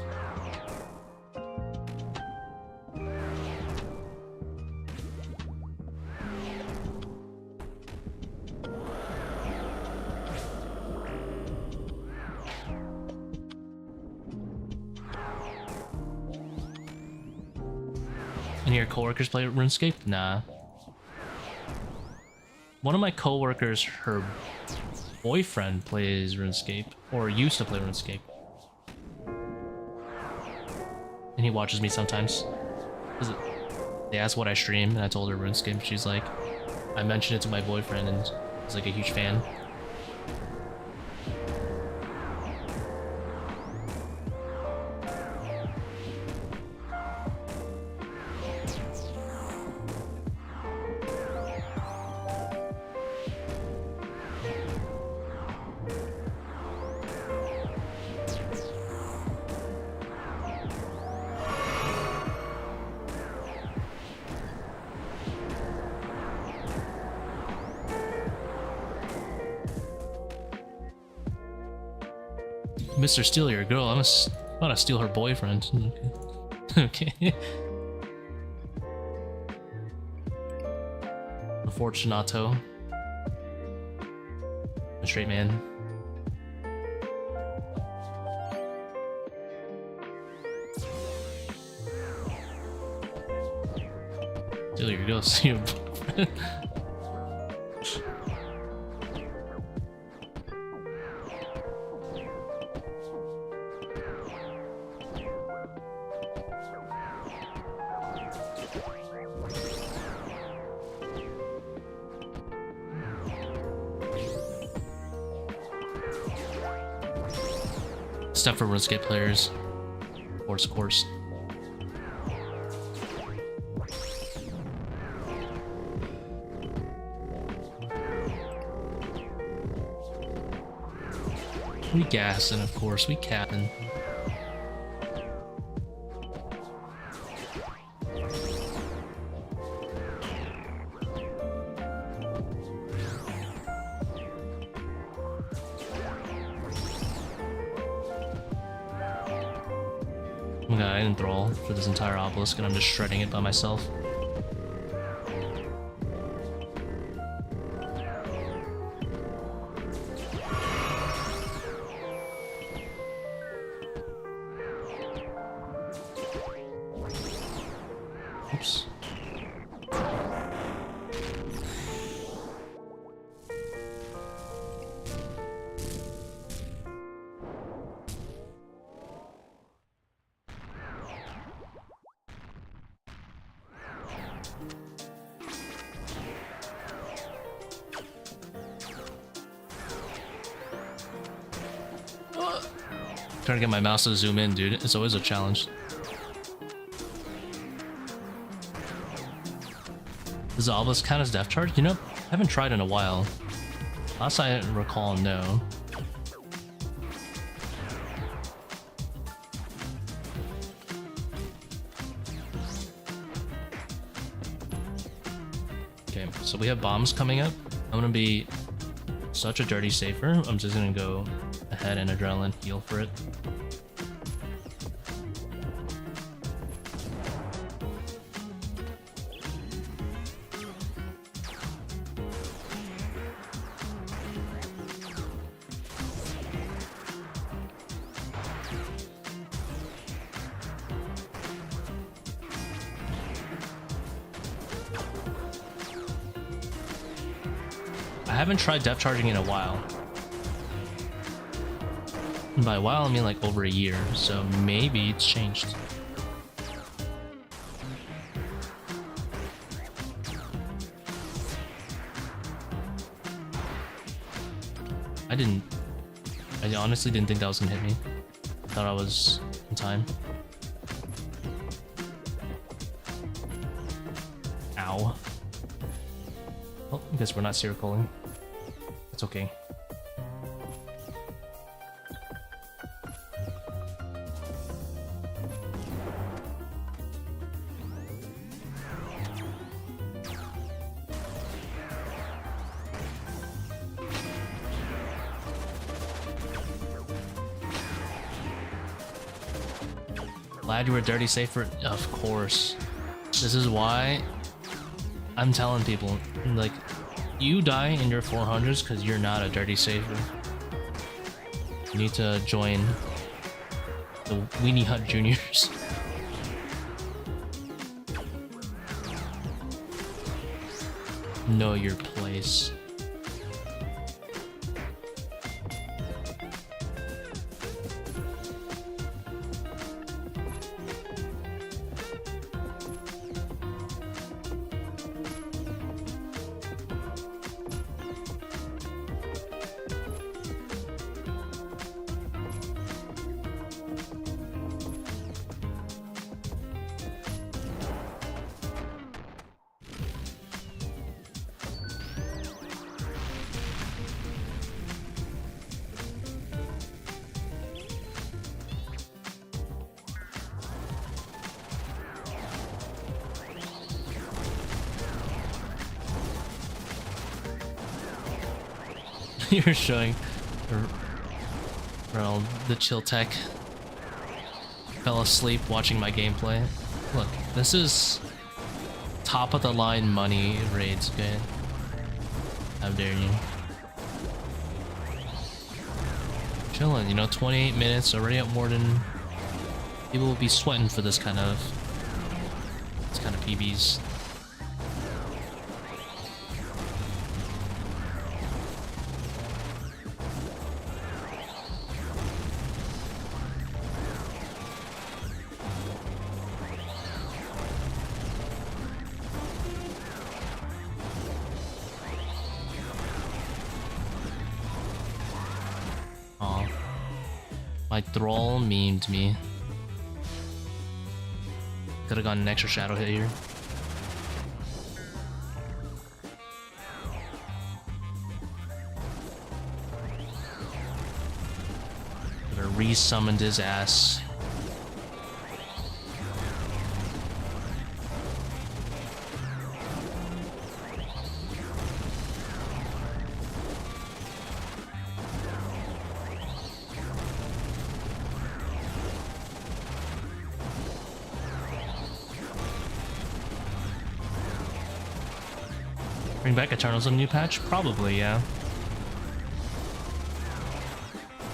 Any of your coworkers play RuneScape? Nah. One of my coworkers, her boyfriend plays RuneScape, or used to play RuneScape. And he watches me sometimes. They asked what I stream, and I told her RuneScape. She's like, I mentioned it to my boyfriend, and he's like a huge fan. Mr. Steal your girl. I'm gonna steal her boyfriend. Okay. Okay. Unfortunato. A straight man. Steal your girl. Steal your boyfriend. Stuff for RuneScape players. Of course. We gassing, of course. We capping. I didn't throw all for this entire obelisk, and I'm just shredding it by myself. Oops. Trying to get my mouse to zoom in, dude. It's always a challenge. Does the obelisk count as death charge? You know, I haven't tried in a while. Last I recall, no. Okay, so we have bombs coming up. I'm gonna be such a dirty safer. I'm just gonna go ahead and adrenaline heal for it. I haven't tried depth charging in a while. And by a while, I mean like over a year, so maybe it's changed. I honestly didn't think that was gonna hit me. I thought I was in time. Ow. Well, I guess we're not Seerculling. It's okay. Glad you were dirty safer. Of course. This is why I'm telling people, like, you die in your 400s because you're not a dirty safer. You need to join the Weenie Hut Juniors. Know your place. You're showing. Bro, the chill tech fell asleep watching my gameplay. Look, this is top of the line money raids, okay? How dare you? Chilling, you know, 28 minutes already at Warden. People will be sweating for this kind of PBs. My thrall memed me. Could have gotten an extra shadow hit here. Could have re-summoned his ass. Bring back Eternals in a new patch? Probably, yeah.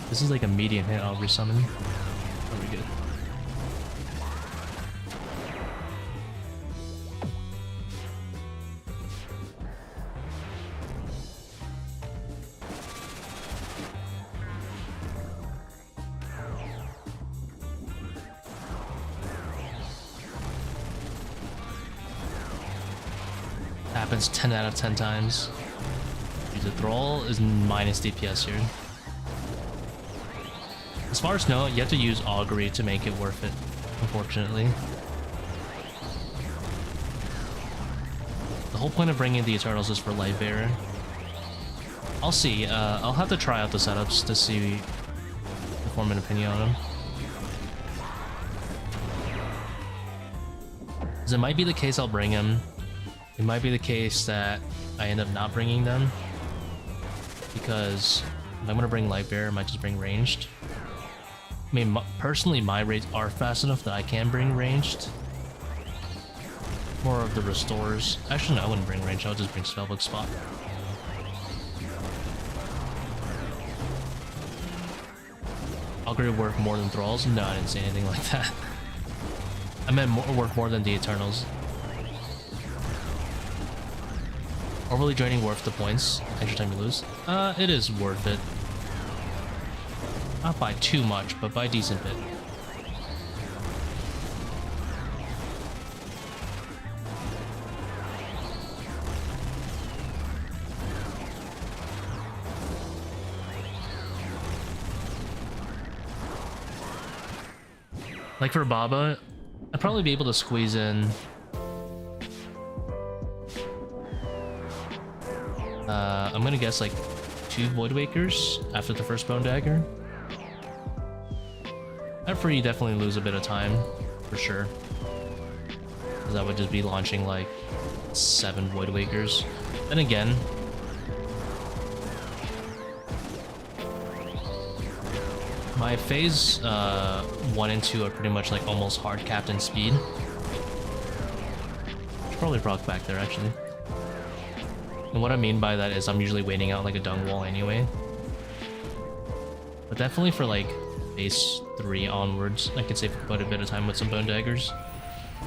This is like a medium hit, I'll resummon. Are we good? Happens 10 out of 10 times. Dude, the Thrall is minus DPS here. As far as know, you have to use Augury to make it worth it, unfortunately. The whole point of bringing the Eternals is for Light Bearer. I'll see. I'll have to try out the setups to see, to form an opinion on them. Because it might be the case I'll bring him. It might be the case that I end up not bringing them, because if I'm gonna bring Lightbearer, I might just bring ranged. I mean, personally, my raids are fast enough that I can bring ranged. More of the restores. Actually, no, I wouldn't bring ranged. I would just bring Spellbook Spot. Augury work more than Thralls? No, I didn't say anything like that. I meant work more than the Eternals. Overly draining worth the points. Extra time you lose. It is worth it. Not by too much, but by a decent bit. Like for Baba, I'd probably be able to squeeze in I'm gonna guess like 2 Void Wakers after the first Bone Dagger. After you definitely lose a bit of time, for sure. Because that would just be launching like 7 Void Wakers. Then again, my phase 1 and 2 are pretty much like almost hard captain speed. Should probably rock back there actually. And what I mean by that is I'm usually waiting out like a dung wall anyway. But definitely for like base 3 onwards, I could save quite a bit of time with some Bone Daggers.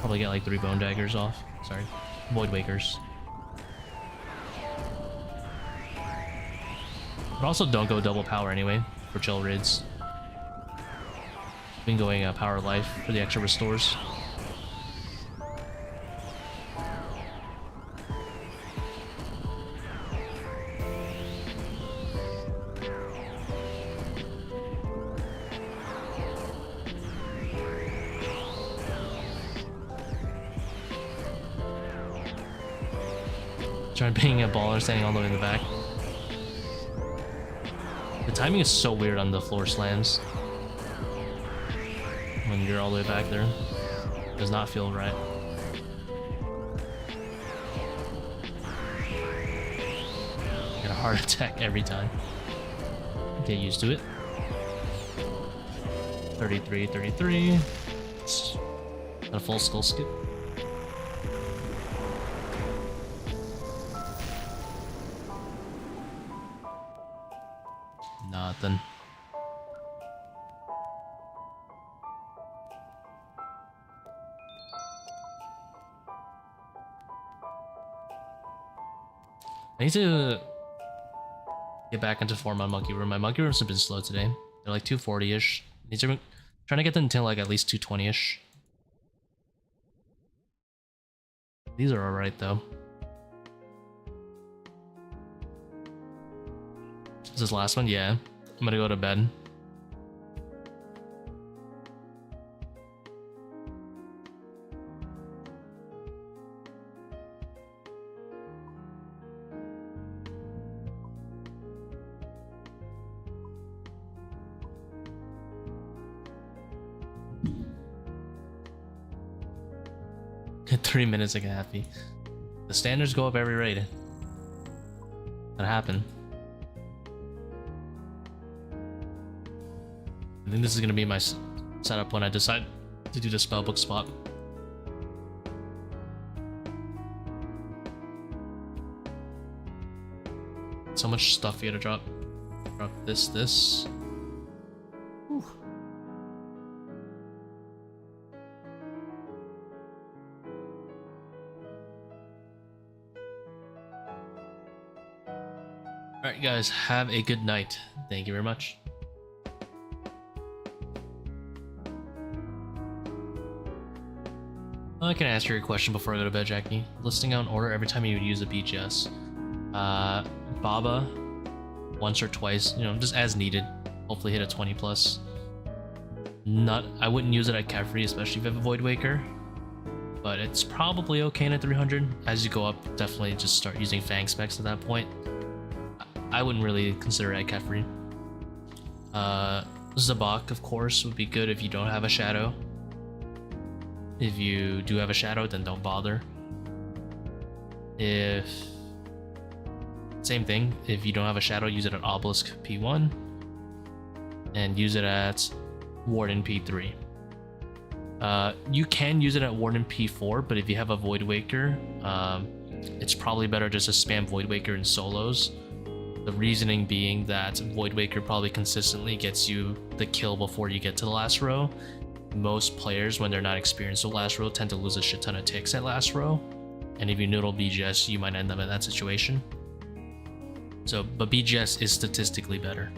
Probably get like 3 Bone Daggers off. Sorry, Void Wakers. But also don't go double power anyway for chill raids. Been going power life for the extra restores. Try being a baller standing all the way in the back. The timing is so weird on the floor slams. When you're all the way back there. Does not feel right. Get a heart attack every time. Get used to it. 33, 33. A full skull skip. Nothing. I need to get back into form on monkey room. My monkey rooms have been slow today. They're like 240-ish. These are trying to get them to like at least 220-ish. These are alright though. Is this last one? Yeah. I'm gonna go to bed. At 3 minutes, I get happy. The standards go up every raid. That happened. I think this is gonna be my setup when I decide to do the spellbook spot. So much stuff you gotta drop. Drop this. Whew. Alright guys, have a good night. Thank you very much. I can answer your question before I go to bed, Jackie. Listing out an order every time you would use a BGS. Baba, once or twice, you know, just as needed. Hopefully hit a 20 plus. I wouldn't use it at Kephri, especially if you have a Void Waker. But it's probably okay in a 300. As you go up, definitely just start using Fang specs at that point. I wouldn't really consider it at Kephri. Zebak, of course, would be good if you don't have a shadow. If you do have a shadow, then don't bother. Same thing, if you don't have a shadow, use it at Obelisk P1 and use it at Warden P3. You can use it at Warden P4, but if you have a Void Waker, it's probably better just to spam Void Waker in solos. The reasoning being that Void Waker probably consistently gets you the kill before you get to the last row. Most players, when they're not experienced with last row, tend to lose a shit ton of ticks at last row, and if you noodle BGS, you might end up in that situation. So, but BGS is statistically better.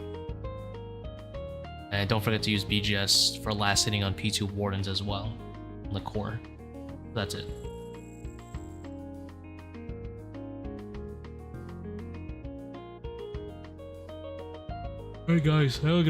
And don't forget to use BGS for last hitting on P2 Wardens as well, on the core. That's it. Alright guys, have a good night.